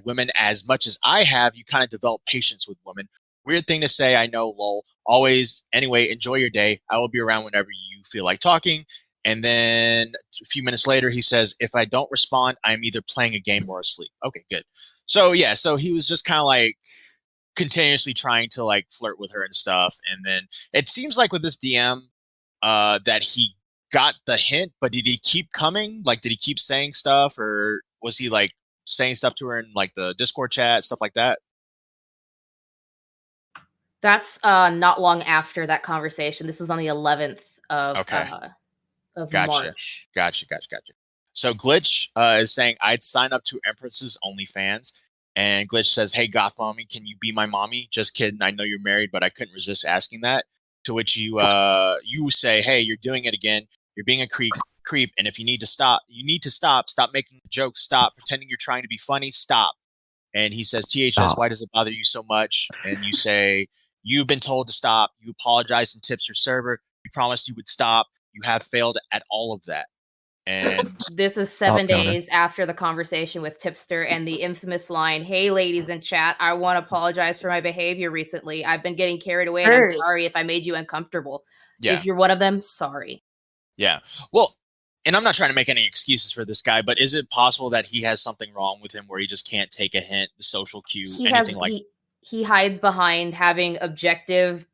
[SPEAKER 4] women as much as I have, you kind of develop patience with women. Weird thing to say, I know, lol. Always, anyway, enjoy your day. I will be around whenever you feel like talking. And then a few minutes later, he says, "If I don't respond, I'm either playing a game or asleep." Okay, good. So yeah, so he was just kind of like continuously trying to like flirt with her and stuff. And then it seems like with this DM that he got the hint, but did he keep coming? Like, did he keep saying stuff, or was he like saying stuff to her in like the Discord chat, stuff like that?
[SPEAKER 6] That's not long after that conversation. This is on the 11th of March.
[SPEAKER 4] Gotcha. So Glitch is saying, "I'd sign up to Empress's OnlyFans." And Glitch says, "Hey, Goth Mommy, can you be my mommy?" Just kidding. I know you're married, but I couldn't resist asking that. To which you say, "Hey, you're doing it again. You're being a creep. And if you need to stop, Stop making jokes. Stop pretending you're trying to be funny. Stop." And he says, "THS, why does it bother you so much?" And you say, "You've been told to stop. You apologized in Tipster server. You promised you would stop. You have failed at all of that." And
[SPEAKER 6] this is 7 days after the conversation with Tipster and the infamous line, "Hey, ladies in chat, I want to apologize for my behavior recently. I've been getting carried away and I'm sorry if I made you uncomfortable. Yeah. If you're one of them, sorry."
[SPEAKER 4] Yeah. Well, and I'm not trying to make any excuses for this guy, but is it possible that he has something wrong with him where he just can't take a hint, the social cue,
[SPEAKER 6] he hides behind having objective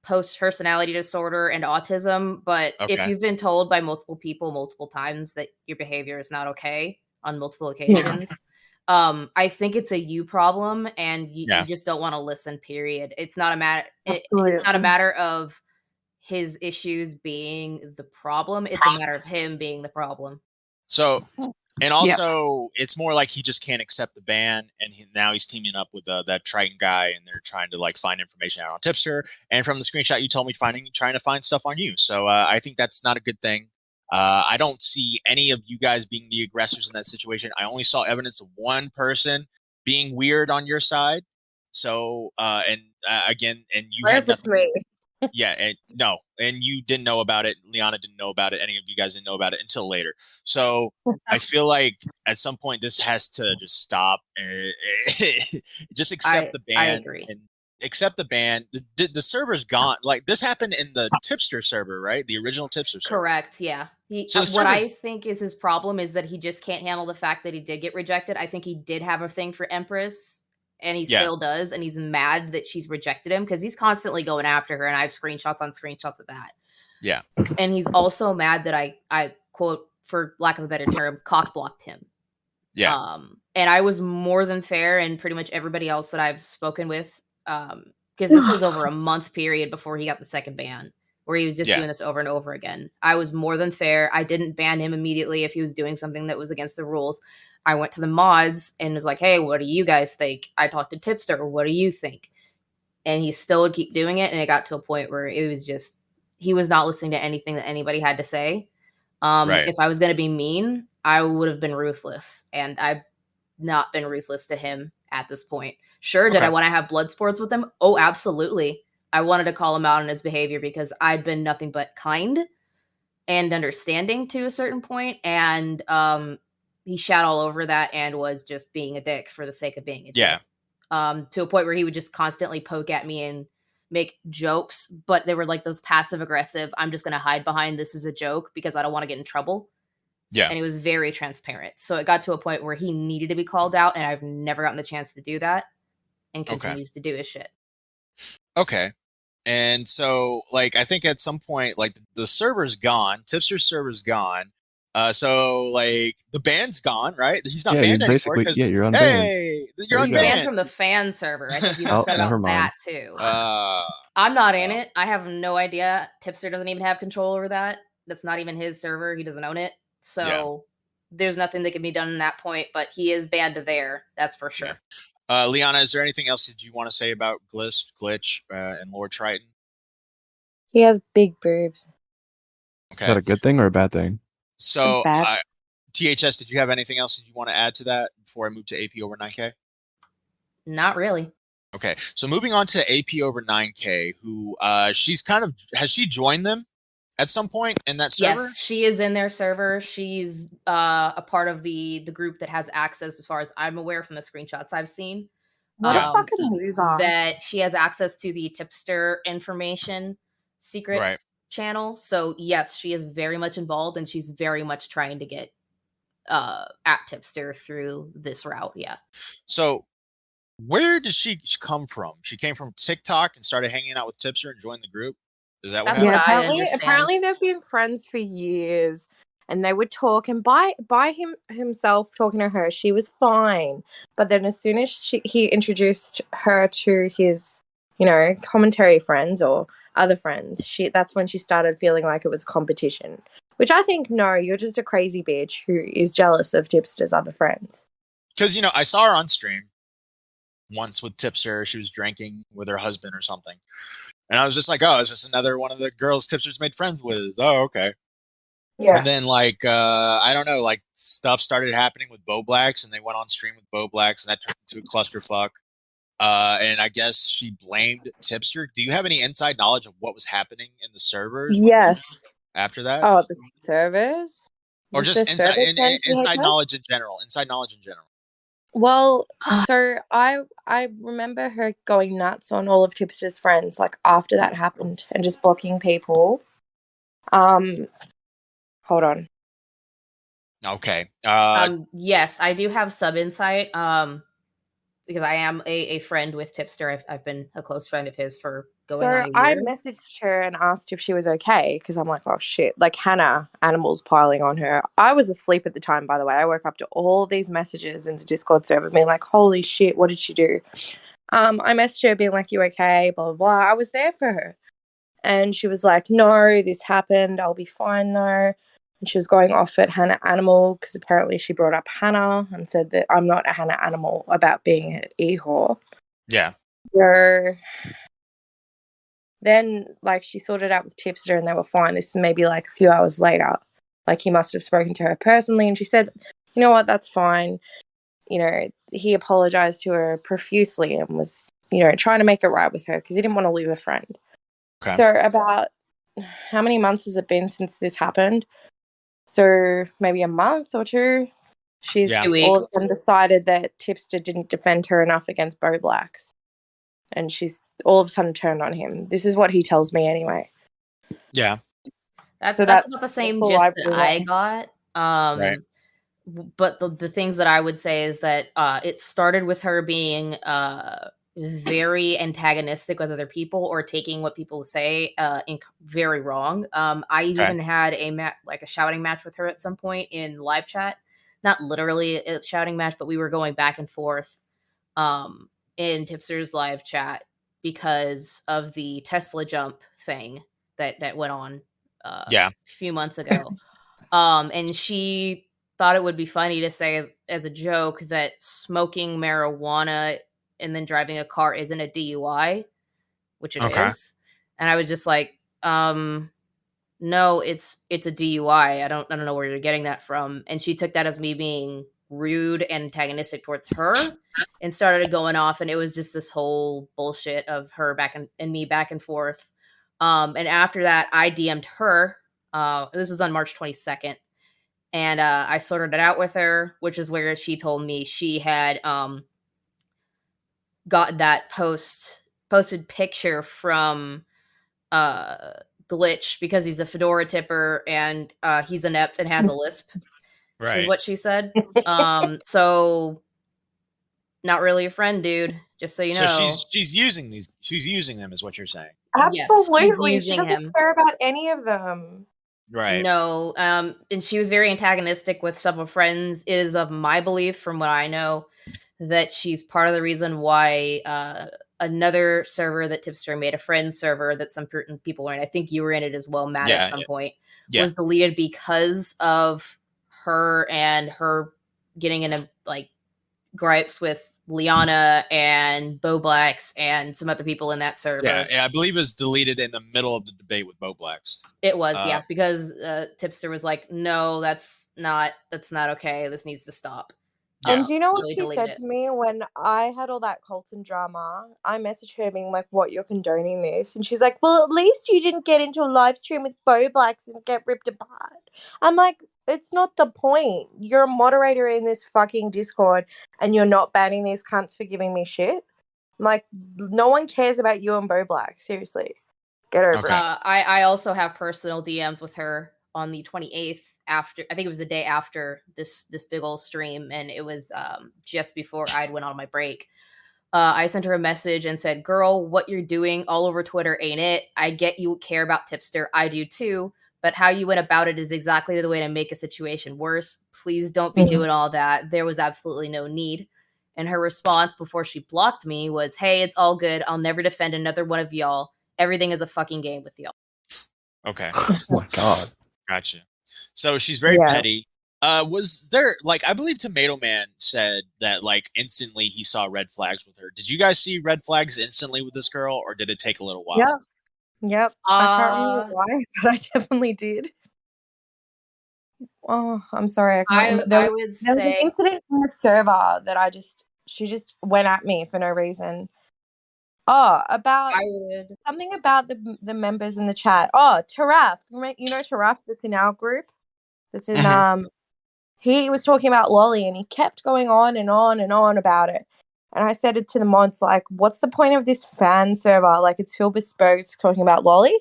[SPEAKER 6] post-personality disorder and autism, but if you've been told by multiple people multiple times that your behavior is not okay on multiple occasions, I think it's a you problem, and you just don't want to listen, period. It's not a matter it's not a matter of his issues being the problem, it's a matter of him being the problem.
[SPEAKER 4] So and also, it's more like he just can't accept the ban, and now he's teaming up with that Triton guy, and they're trying to like find information out on Tipster. And from the screenshot you told me, trying to find stuff on you. So I think that's not a good thing. I don't see any of you guys being the aggressors in that situation. I only saw evidence of one person being weird on your side. So again, and you had nothing. Yeah, and you didn't know about it. Liana didn't know about it. Any of you guys didn't know about it until later. So I feel like at some point this has to just stop. Just accept the ban.
[SPEAKER 6] I agree.
[SPEAKER 4] And accept the ban. The server's gone. Like this happened in the Tipster server, right? The original Tipster server.
[SPEAKER 6] Correct. Yeah. What I think is his problem is that he just can't handle the fact that he did get rejected. I think he did have a thing for Empress. And he still does, and he's mad that she's rejected him because he's constantly going after her, and I have screenshots on screenshots of that.
[SPEAKER 4] Yeah.
[SPEAKER 6] And he's also mad that I quote for lack of a better term, cock blocked him.
[SPEAKER 4] Yeah.
[SPEAKER 6] And I was more than fair, and pretty much everybody else that I've spoken with, because this was over a month period before he got the second ban, where he was just doing this over and over again. I was more than fair. I didn't ban him immediately if he was doing something that was against the rules. I went to the mods and was like, hey, what do you guys think? I talked to Tipster. What do you think? And he still would keep doing it. And it got to a point where it was just, he was not listening to anything that anybody had to say. If I was going to be mean, I would have been ruthless. And I've not been ruthless to him at this point. Sure, did I want to have blood sports with him? Oh, absolutely. I wanted to call him out on his behavior because I'd been nothing but kind and understanding to a certain point. And he shat all over that and was just being a dick for the sake of being a dick. To a point where he would just constantly poke at me and make jokes, but they were like those passive aggressive, I'm just going to hide behind this is a joke because I don't want to get in trouble. Yeah. And it was very transparent. So it got to a point where he needed to be called out, and I've never gotten the chance to do that, and continues to do his shit.
[SPEAKER 4] Okay. And so, like, I think at some point, like, the server's gone. Tipster's server's gone. So, like, the ban's gone, right? He's not banned anymore.
[SPEAKER 1] Yeah, you're unbanned.
[SPEAKER 4] Hey, you're unbanned.
[SPEAKER 6] Banned from the fan server. I think you said about that, too. I'm not in it. I have no idea. Tipster doesn't even have control over that. That's not even his server. He doesn't own it. So there's nothing that can be done in that point, but he is banned there. That's for sure.
[SPEAKER 4] Yeah. Liana, is there anything else that you want to say about Glitch, and Lord Triton?
[SPEAKER 7] He has big boobs.
[SPEAKER 1] Okay. Is that a good thing or a bad thing?
[SPEAKER 4] So, THS, did you have anything else that you want to add to that before I move to AP over 9K?
[SPEAKER 6] Not really.
[SPEAKER 4] Okay. So moving on to AP over 9K, who she's has she joined them at some point in that server?
[SPEAKER 6] Yes, she is in their server. She's a part of the group that has access, as far as I'm aware from the screenshots I've seen.
[SPEAKER 7] What a fucking loser.
[SPEAKER 6] That she has access to the Tipster information secret channel. So yes, she is very much involved, and she's very much trying to get at Tipster through this route. Yeah.
[SPEAKER 4] So where did she come from? She came from TikTok and started hanging out with Tipster and joined the group. Is that what happened?
[SPEAKER 7] Yeah, apparently they've been friends for years, and they would talk. And by himself talking to her, she was fine. But then as soon as he introduced her to his, commentary friends or other friends, that's when she started feeling like it was competition. Which I think, no, you're just a crazy bitch who is jealous of Tipster's other friends.
[SPEAKER 4] Because I saw her on stream once with Tipster. She was drinking with her husband or something. And I was just like, oh, it's just another one of the girls Tipster's made friends with. Oh, okay. Yeah. And then, I don't know, stuff started happening with Bo Blacks, and they went on stream with Bo Blacks, and that turned into a clusterfuck. And I guess she blamed Tipster. Do you have any inside knowledge of what was happening in the servers?
[SPEAKER 7] Yes.
[SPEAKER 4] After that?
[SPEAKER 7] Oh, the servers?
[SPEAKER 4] Or just inside knowledge in general. Inside knowledge in general.
[SPEAKER 7] Well, so I remember her going nuts on all of Tipster's friends, after that happened, and just blocking people. Hold on.
[SPEAKER 4] Okay.
[SPEAKER 6] Yes, I do have some insight. Because I am a friend with Tipster. I've been a close friend of his for going on a year.
[SPEAKER 7] I messaged her and asked if she was okay, because I'm like, oh shit, Hannah, animals piling on her. I was asleep at the time, by the way. I woke up to all these messages in the Discord server being like, holy shit, what did she do? I messaged her being like, you okay, blah, blah, blah. I was there for her. And she was like, no, this happened. I'll be fine though. And she was going off at Hannah Animal because apparently she brought up Hannah and said that I'm not a Hannah Animal about being an e-whore.
[SPEAKER 4] Yeah.
[SPEAKER 7] So then, she sorted out with Tipster and they were fine. This may be a few hours later. He must have spoken to her personally, and she said, you know what, that's fine. He apologized to her profusely and was, trying to make it right with her because he didn't want to lose a friend. Okay. So about how many months has it been since this happened? So maybe a month or two. She's all of a sudden decided that Tipster didn't defend her enough against Bo Blacks. And she's all of a sudden turned on him. This is what he tells me anyway.
[SPEAKER 4] Yeah.
[SPEAKER 6] That's not the same gist that I got. Right. But the things that I would say is that it started with her being very antagonistic with other people or taking what people say very wrong. I even had a shouting match with her at some point in live chat. Not literally a shouting match, but we were going back and forth in Tipster's live chat because of the Tesla jump thing that went on a few months ago. And she thought it would be funny to say as a joke that smoking marijuana and then driving a car isn't a DUI, which it is. And I was just like, no, it's a DUI. I don't know where you're getting that from. And she took that as me being rude and antagonistic towards her and started going off. And it was just this whole bullshit of her and me back and forth. And after that, I DM'd her. This was on March 22nd. And I sorted it out with her, which is where she told me she had got that posted picture from Glitch because he's a fedora tipper and he's inept and has a lisp. Right. Is what she said. So not really a friend, dude. Just so you know.
[SPEAKER 4] So she's using these. She's using them, is what you're saying.
[SPEAKER 7] Absolutely.
[SPEAKER 6] Yes,
[SPEAKER 7] she doesn't care about any of them.
[SPEAKER 6] Right. No. And she was very antagonistic with several friends. It is of my belief, from what I know, that she's part of the reason why another server that Tipster made, a friend server that some people were in, I think you were in it as well, Matt, at some point, was deleted because of her and her getting into gripes with Liana and Boblax and some other people in that server.
[SPEAKER 4] Yeah, I believe it was deleted in the middle of the debate with Boblax.
[SPEAKER 6] It was, because Tipster was like, no, that's not okay. This needs to stop.
[SPEAKER 7] And do you know what she said to me when I had all that Colton drama? I messaged her being like, what, you're condoning this? And she's like, well, at least you didn't get into a live stream with Boblax and get ripped apart. I'm like, it's not the point. You're a moderator in this fucking Discord and you're not banning these cunts for giving me shit. I'm like, no one cares about you and Boblax. Seriously. Get over it.
[SPEAKER 6] I also have personal DMs with her on the 28th after, I think it was the day after this big old stream, and it was just before I went on my break. I sent her a message and said, girl, what you're doing all over Twitter ain't it. I get you care about Tipster. I do too. But how you went about it is exactly the way to make a situation worse. Please don't be doing all that. There was absolutely no need. And her response before she blocked me was, hey, it's all good. I'll never defend another one of y'all. Everything is a fucking game with y'all.
[SPEAKER 4] Okay.
[SPEAKER 1] Oh my God.
[SPEAKER 4] Gotcha. So she's very petty. Was there, I believe Tomato Man said that, instantly he saw red flags with her. Did you guys see red flags instantly with this girl, or did it take a little while?
[SPEAKER 7] Yep. I can't remember why, but I definitely did. Oh, I'm sorry. I can't remember. There was an incident in the server that she just went at me for no reason. Oh, something about the members in the chat. Oh, Taraf. You know Taraf that's in our group? That's in he was talking about Lolly and he kept going on and on and on about it. And I said it to the mods, what's the point of this fan server? It's filled with spokes talking about Lolly.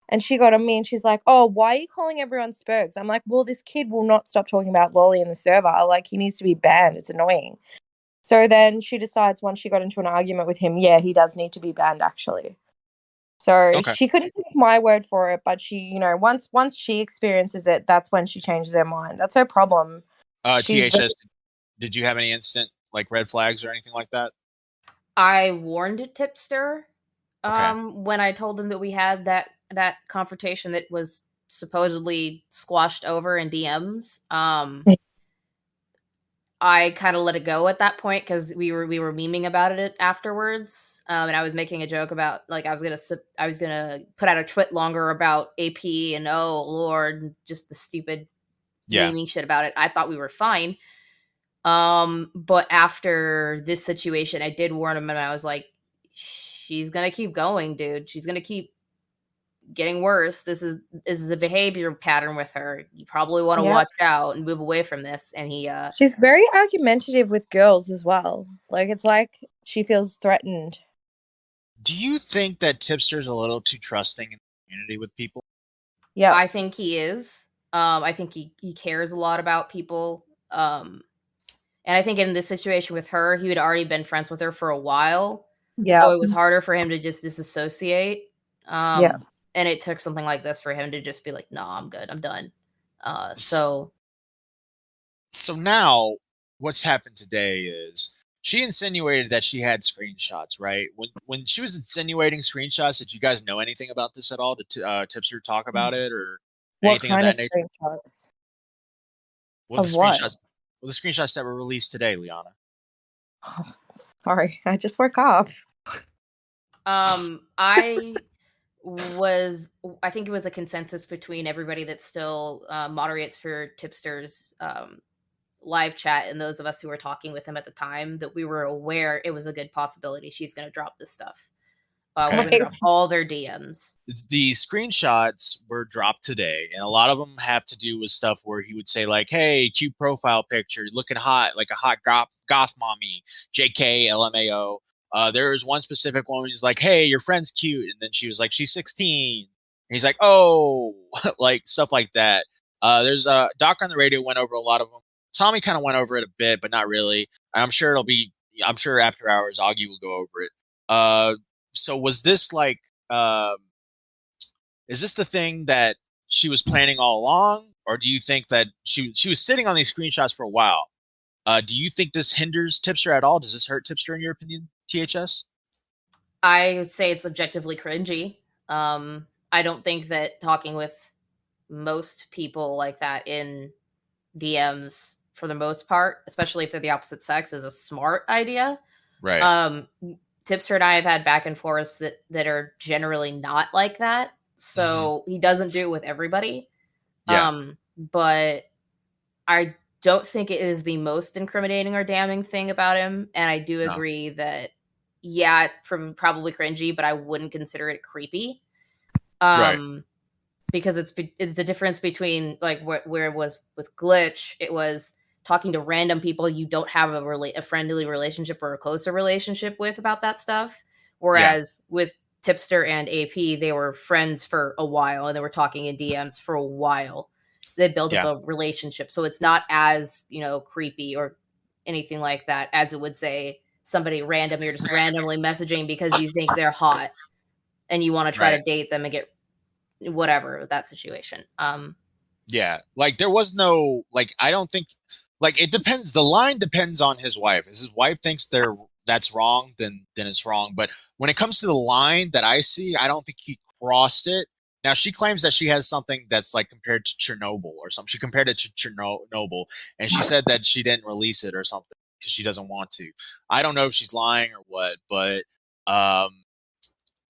[SPEAKER 7] And she got on me and she's like, oh, why are you calling everyone spokes? I'm like, well, this kid will not stop talking about Lolly in the server. He needs to be banned. It's annoying. So then she decides once she got into an argument with him, he does need to be banned, actually. So she couldn't take my word for it, but she, once she experiences it, that's when she changes her mind. That's her problem.
[SPEAKER 4] THS, did you have any instant, red flags or anything like that?
[SPEAKER 6] I warned Tipster when I told him that we had that confrontation that was supposedly squashed over in DMs. I kind of let it go at that point because we were memeing about it afterwards, and I was making a joke about I was gonna put out a tweet longer about AP and oh Lord, just the stupid memeing shit about it. I thought we were fine, but after this situation, I did warn him, and I was like, she's gonna keep going, dude. She's gonna keep getting worse. This is a behavior pattern with her. You probably want to watch out and move away from this. And
[SPEAKER 7] she's very argumentative with girls as well. It's like she feels threatened.
[SPEAKER 4] Do you think that Tipster's a little too trusting in the community with people?
[SPEAKER 7] Yeah,
[SPEAKER 6] I think he is. I think he cares a lot about people. And I think in this situation with her, he had already been friends with her for a while. So it was harder for him to just disassociate.
[SPEAKER 7] Yeah.
[SPEAKER 6] And it took something like this for him to just be like, no, I'm good. I'm done. So
[SPEAKER 4] now what's happened today is she insinuated that she had screenshots, right? When she was insinuating screenshots, did you guys know anything about this at all? Did Tipster talk about it or anything
[SPEAKER 7] What
[SPEAKER 4] of
[SPEAKER 7] kind
[SPEAKER 4] that
[SPEAKER 7] of
[SPEAKER 4] nature?
[SPEAKER 7] screenshots?
[SPEAKER 4] Well,
[SPEAKER 7] Of what?
[SPEAKER 4] The screenshots that were released today, Liana.
[SPEAKER 7] Oh, sorry, I just woke up.
[SPEAKER 6] I think it was a consensus between everybody that still moderates for Tipster's live chat and those of us who were talking with him at the time that we were aware it was a good possibility she's going to drop this stuff. We're going to drop all their DMs.
[SPEAKER 4] The screenshots were dropped today, and a lot of them have to do with stuff where he would say like, "Hey, cute profile picture, looking hot, like a hot goth mommy, JK, LMAO." There was one specific one who's like, "Hey, your friend's cute," and then she was like, "She's 16." And he's like, "Oh," like stuff like that. There's Doc on the radio went over a lot of them. Tommy kind of went over it a bit, but not really. I'm sure after hours, Augie will go over it. So was this like, is this the thing that she was planning all along, or do you think that she was sitting on these screenshots for a while? Do you think this hinders Tipster at all? Does this hurt Tipster in your opinion, THS?
[SPEAKER 6] I would say it's objectively cringy. I don't think that talking with most people like that in DMs, for the most part, especially if they're the opposite sex, is a smart idea.
[SPEAKER 4] Right.
[SPEAKER 6] Tipster and I have had back and forths that are generally not like that. So he doesn't do it with everybody.
[SPEAKER 4] Yeah.
[SPEAKER 6] But I don't think it is the most incriminating or damning thing about him. And I do agree that, yeah, probably cringy, but I wouldn't consider it creepy.
[SPEAKER 4] Right.
[SPEAKER 6] Because it's the difference between like where it was with Glitch, it was talking to random people you don't have a friendly relationship or a closer relationship with about that stuff. Whereas with Tipster and AP, they were friends for a while and they were talking in DMs for a while. They built up a relationship. So it's not as, creepy or anything like that as it would say somebody random, you're just randomly messaging because you think they're hot and you want to try to date them and get whatever that situation.
[SPEAKER 4] Yeah, like there was no, like, I don't think, like, it depends. The line depends on his wife. If his wife thinks that's wrong, then it's wrong. But when it comes to the line that I see, I don't think he crossed it. Now she claims that she has something that's like compared to Chernobyl or something. She compared it to Chernobyl, and she said that she didn't release it or something because she doesn't want to. I don't know if she's lying or what, but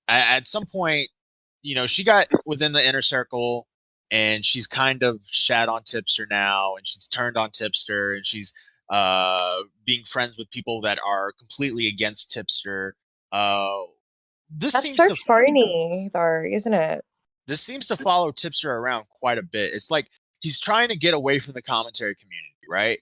[SPEAKER 4] at some point, she got within the inner circle and she's kind of shat on Tipster now and she's turned on Tipster and she's being friends with people that are completely against Tipster.
[SPEAKER 7] That's so phony, though, isn't it?
[SPEAKER 4] This seems to follow Tipster around quite a bit. It's like he's trying to get away from the commentary community, right?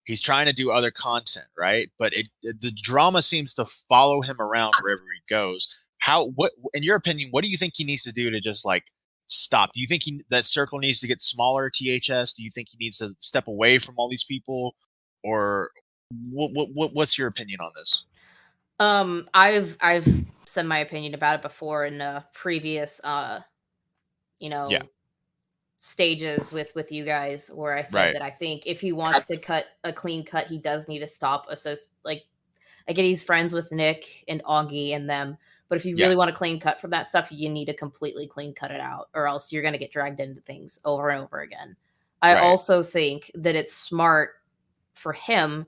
[SPEAKER 4] He's trying to do other content, right? But the drama seems to follow him around wherever he goes. What, in your opinion, what do you think he needs to do to just like stop? Do you think that circle needs to get smaller, THS? Do you think he needs to step away from all these people? Or what's your opinion on this?
[SPEAKER 6] I've said my opinion about it before in previous stages with you guys where I said that I think if he wants to cut a clean cut, he does need to stop. I get he's friends with Nick and Augie and them, but if you really want to clean cut from that stuff, you need to completely clean cut it out, or else you're going to get dragged into things over and over again. I also think that it's smart for him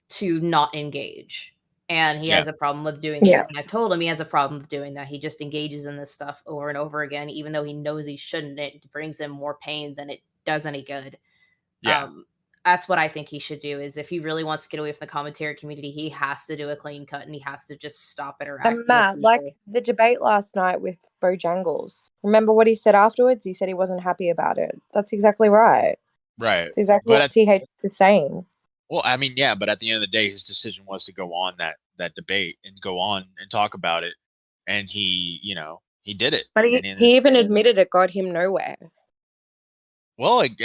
[SPEAKER 6] to not engage. And he has a problem with doing that. And I told him he has a problem with doing that. He just engages in this stuff over and over again, even though he knows he shouldn't. It brings him more pain than it does any good.
[SPEAKER 4] Yeah.
[SPEAKER 6] That's what I think he should do, is if he really wants to get away from the commentary community, he has to do a clean cut and he has to just stop interacting.
[SPEAKER 7] And Matt, like the debate last night with Bojangles, remember what he said afterwards? He said he wasn't happy about it. That's exactly right.
[SPEAKER 4] Right.
[SPEAKER 7] That's exactly what TH is saying.
[SPEAKER 4] Well, I mean, yeah, but at the end of the day, his decision was to go on that debate and go on and talk about it. And he did it.
[SPEAKER 7] But he even admitted it got him nowhere.
[SPEAKER 4] Well, it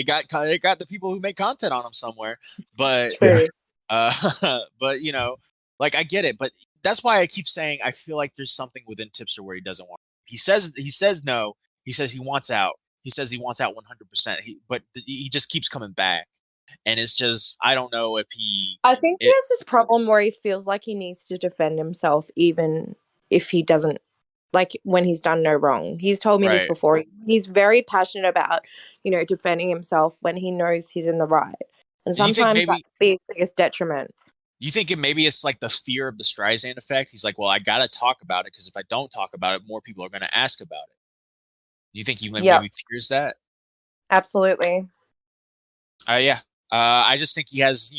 [SPEAKER 4] got the people who make content on him somewhere, but but like I get it. But that's why I keep saying I feel like there's something within Tipster where he doesn't want. He says no. He says he wants out. He says he wants out 100%. But he just keeps coming back, and it's just I don't know if he.
[SPEAKER 7] I think he has this problem where he feels like he needs to defend himself, even if he doesn't. Like when he's done no wrong. He's told me this before. He's very passionate about, defending himself when he knows he's in the right. And sometimes that can be his biggest detriment.
[SPEAKER 4] You think maybe it's like the fear of the Streisand effect? He's like, well, I got to talk about it because if I don't talk about it, more people are going to ask about it. Do you think he maybe fears that?
[SPEAKER 7] Absolutely.
[SPEAKER 4] Yeah. I just think he has,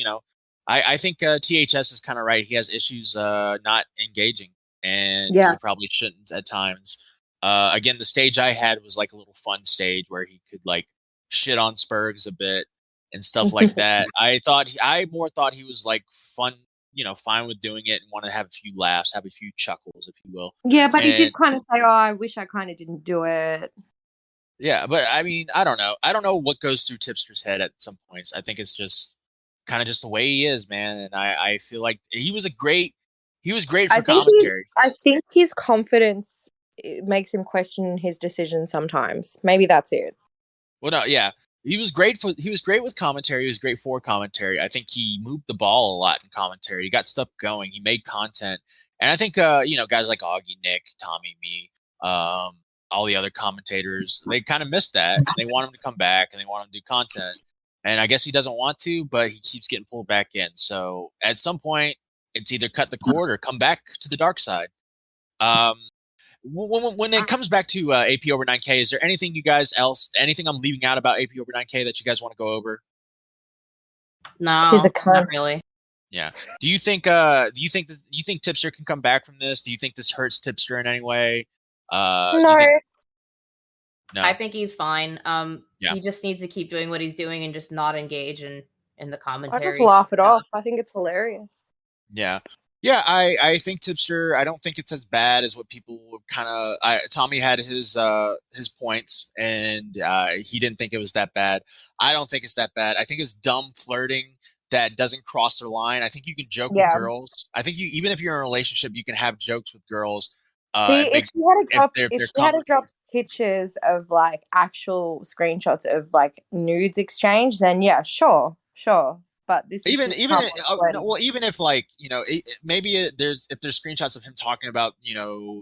[SPEAKER 4] I think THS is kind of right. He has issues not engaging. And he probably shouldn't at times. Again, the stage I had was like a little fun stage where he could like shit on Spurgs a bit and stuff like that. I more thought he was like fun, fine with doing it and want to have a few laughs, have a few chuckles, if you will.
[SPEAKER 7] Yeah, but he did kind of say, "Oh, I wish I kind of didn't do it."
[SPEAKER 4] Yeah, but I mean, I don't know. I don't know what goes through Tipster's head at some points. I think it's just kind of just the way he is, man. And I feel like he was great for commentary.
[SPEAKER 7] I think his confidence makes him question his decisions sometimes. Maybe that's it.
[SPEAKER 4] Well, no, yeah. He was great with commentary. He was great for commentary. I think he moved the ball a lot in commentary. He got stuff going. He made content. And I think, guys like Augie, Nick, Tommy, me, all the other commentators, they kind of missed that. And they want him to come back and they want him to do content. And I guess he doesn't want to, but he keeps getting pulled back in. So at some point, it's either cut the cord or come back to the dark side. When it comes back to AP over 9K, is there anything anything I'm leaving out about AP over 9K that you guys want to go over?
[SPEAKER 6] No, not really.
[SPEAKER 4] Yeah. Do you think Tipster can come back from this? Do you think this hurts Tipster in any way?
[SPEAKER 7] No.
[SPEAKER 4] No.
[SPEAKER 6] I think he's fine. He just needs to keep doing what he's doing and just not engage in the commentaries.
[SPEAKER 7] I just laugh it off. I think it's hilarious.
[SPEAKER 4] Yeah. Yeah, I think Tipster, I don't think it's as bad as what people kind of... Tommy had his points, and he didn't think it was that bad. I don't think it's that bad. I think it's dumb flirting that doesn't cross their line. I think you can joke with girls. I think even if you're in a relationship, you can have jokes with girls.
[SPEAKER 7] If she had dropped pictures of like actual screenshots of like nudes exchange, then yeah, sure. But this is
[SPEAKER 4] even if like maybe if there's screenshots of him talking about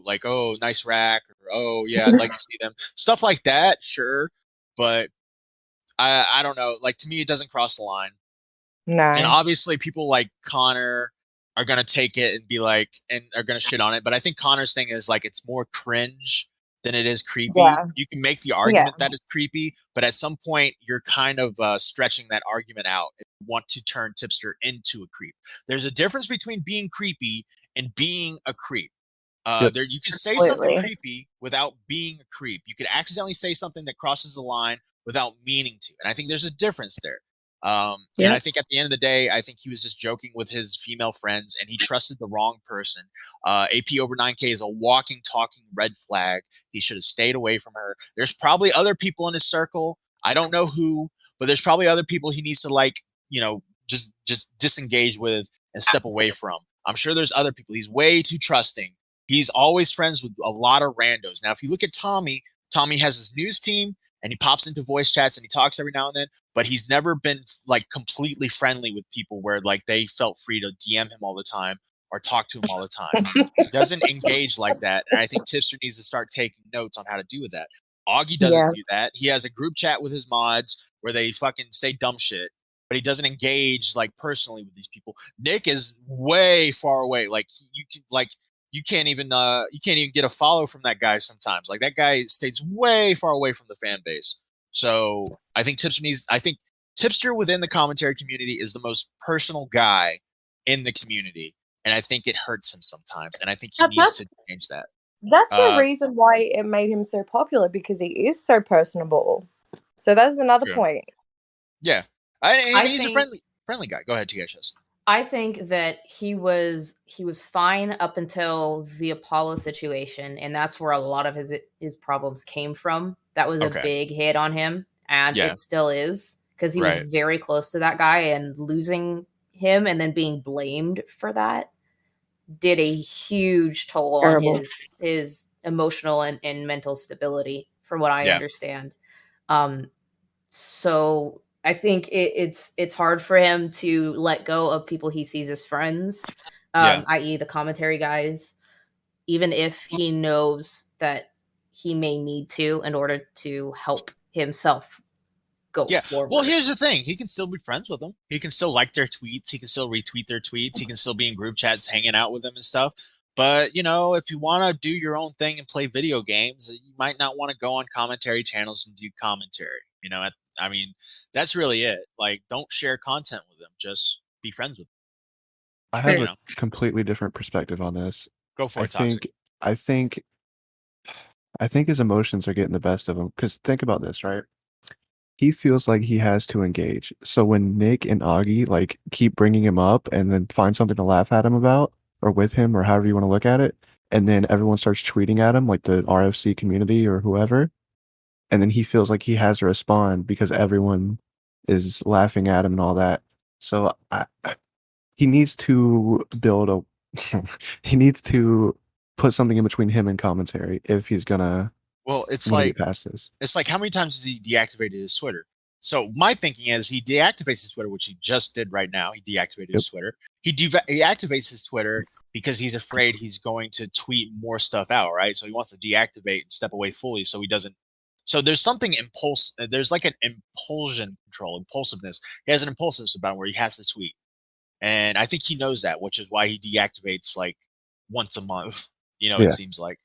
[SPEAKER 4] like, oh, nice rack, or oh yeah, I'd like to see them, stuff like that, sure, but I don't know, like to me it doesn't cross the line.
[SPEAKER 7] No.
[SPEAKER 4] And obviously people like Connor are gonna take it and be like, and are gonna shit on it, but I think Connor's thing is like it's more cringe than it is creepy.
[SPEAKER 7] Yeah.
[SPEAKER 4] You can make the argument that it's creepy, but at some point you're kind of stretching that argument out if you want to turn Tipster into a creep. There's a difference between being creepy and being a creep. You can say something creepy without being a creep. You could accidentally say something that crosses the line without meaning to. And I think there's a difference there. And I think at the end of the day, I think he was just joking with his female friends and he trusted the wrong person. AP over 9K is a walking, talking red flag. He should have stayed away from her. There's probably other people in his circle. I don't know who, but there's probably other people he needs to just disengage with and step away from. I'm sure there's other people. He's way too trusting. He's always friends with a lot of randos. Now, if you look at Tommy has his news team. And he pops into voice chats and he talks every now and then, but he's never been like completely friendly with people where like they felt free to DM him all the time or talk to him all the time. He doesn't engage like that. And I think Tipster needs to start taking notes on how to do with that. Augie doesn't do that. He has a group chat with his mods where they fucking say dumb shit, but he doesn't engage like personally with these people. Nick is way far away. Like you can't even get a follow from that guy sometimes. Like that guy stays way far away from the fan base. So I think Tipster within the commentary community is the most personal guy in the community. And I think it hurts him sometimes. And I think he needs to change that.
[SPEAKER 7] That's the reason why it made him so popular, because he is so personable. So that's another point.
[SPEAKER 4] Yeah. He's a friendly guy. Go ahead, THS.
[SPEAKER 6] I think that he was fine up until the Apollo situation, and that's where a lot of his problems came from. That was a big hit on him, and it still is, because he was very close to that guy, and losing him and then being blamed for that did a huge toll
[SPEAKER 7] Terrible.
[SPEAKER 6] on his emotional and mental stability, from what I understand. So I think it's hard for him to let go of people he sees as friends, i.e. the commentary guys, even if he knows that he may need to in order to help himself go forward.
[SPEAKER 4] Well, here's the thing. He can still be friends with them. He can still like their tweets. He can still retweet their tweets. He can still be in group chats hanging out with them and stuff. But, you know, if you want to do your own thing and play video games, you might not want to go on commentary channels and do commentary. You know, I mean, that's really it. Like, don't share content with them. Just be friends with them.
[SPEAKER 1] I have a completely different perspective on this.
[SPEAKER 4] Go for it, Toxic.
[SPEAKER 1] I think his emotions are getting the best of him. Because think about this, right? He feels like he has to engage. So when Nick and Augie like keep bringing him up and then find something to laugh at him about, or with him, or however you want to look at it, and then everyone starts tweeting at him, like the RFC community or whoever, and then he feels like he has to respond because everyone is laughing at him and all that. So he needs to build a he needs to put something in between him and commentary if he's gonna
[SPEAKER 4] it's
[SPEAKER 1] like get past this.
[SPEAKER 4] It's like, how many times has he deactivated his Twitter? So my thinking is he deactivates his Twitter, which he just did right now. He deactivated his Twitter. He activates his Twitter because he's afraid he's going to tweet more stuff out, right? So he wants to deactivate and step away fully so he doesn't. So there's something there's like an impulsiveness. He has an impulsiveness about him where he has to tweet. And I think he knows that, which is why he deactivates like once a month, you know, it seems like.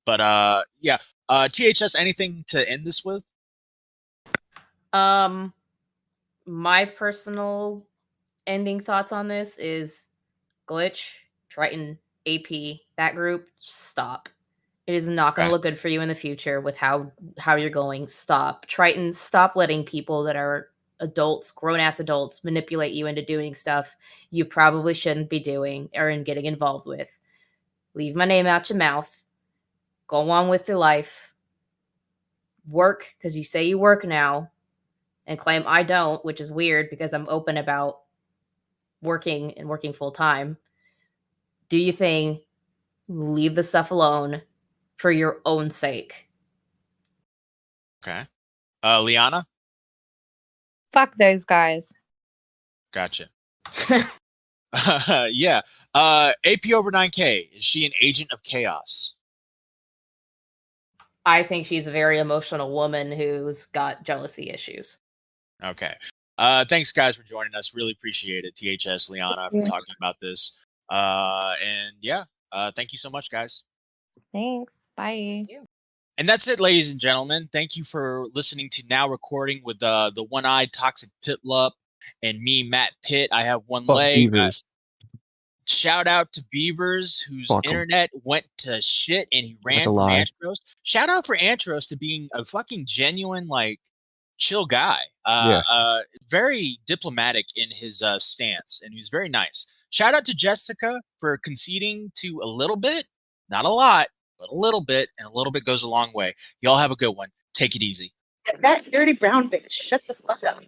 [SPEAKER 4] But THS, anything to end this with?
[SPEAKER 6] My personal ending thoughts on this is Glitch, Triton, AP, that group, stop. It is not going to look good for you in the future with how you're going. Stop. Triton, stop letting people that are adults, grown-ass adults, manipulate you into doing stuff you probably shouldn't be doing or in getting involved with. Leave my name out your mouth. Go on with your life. Work, because you say you work now, and claim I don't, which is weird because I'm open about working and working full time. Do your thing. Leave the stuff alone for your own sake.
[SPEAKER 4] Okay. Liana?
[SPEAKER 7] Fuck those guys.
[SPEAKER 4] Gotcha. Yeah. AP over 9K. Is she an agent of chaos?
[SPEAKER 6] I think she's a very emotional woman who's got jealousy issues.
[SPEAKER 4] Okay. Thanks, guys, for joining us. Really appreciate it. THS, Liana, for talking about this. And yeah, thank you so much, guys.
[SPEAKER 7] Thanks. Bye.
[SPEAKER 4] And that's it, ladies and gentlemen. Thank you for listening to Now Recording with the one-eyed Toxic Pitlup and me, Matt Pitt. I have one leg.
[SPEAKER 1] Beavers.
[SPEAKER 4] Shout out to Beavers, whose internet went to shit and he ran from Antros. Shout out for Antros to being a fucking genuine, like, chill guy. Very diplomatic in his stance, and he was very nice. Shout out to Jessica for conceding to a little bit, not a lot, but a little bit, and a little bit goes a long way. Y'all have a good one. Take it easy.
[SPEAKER 2] That dirty brown bitch. Shut the fuck up.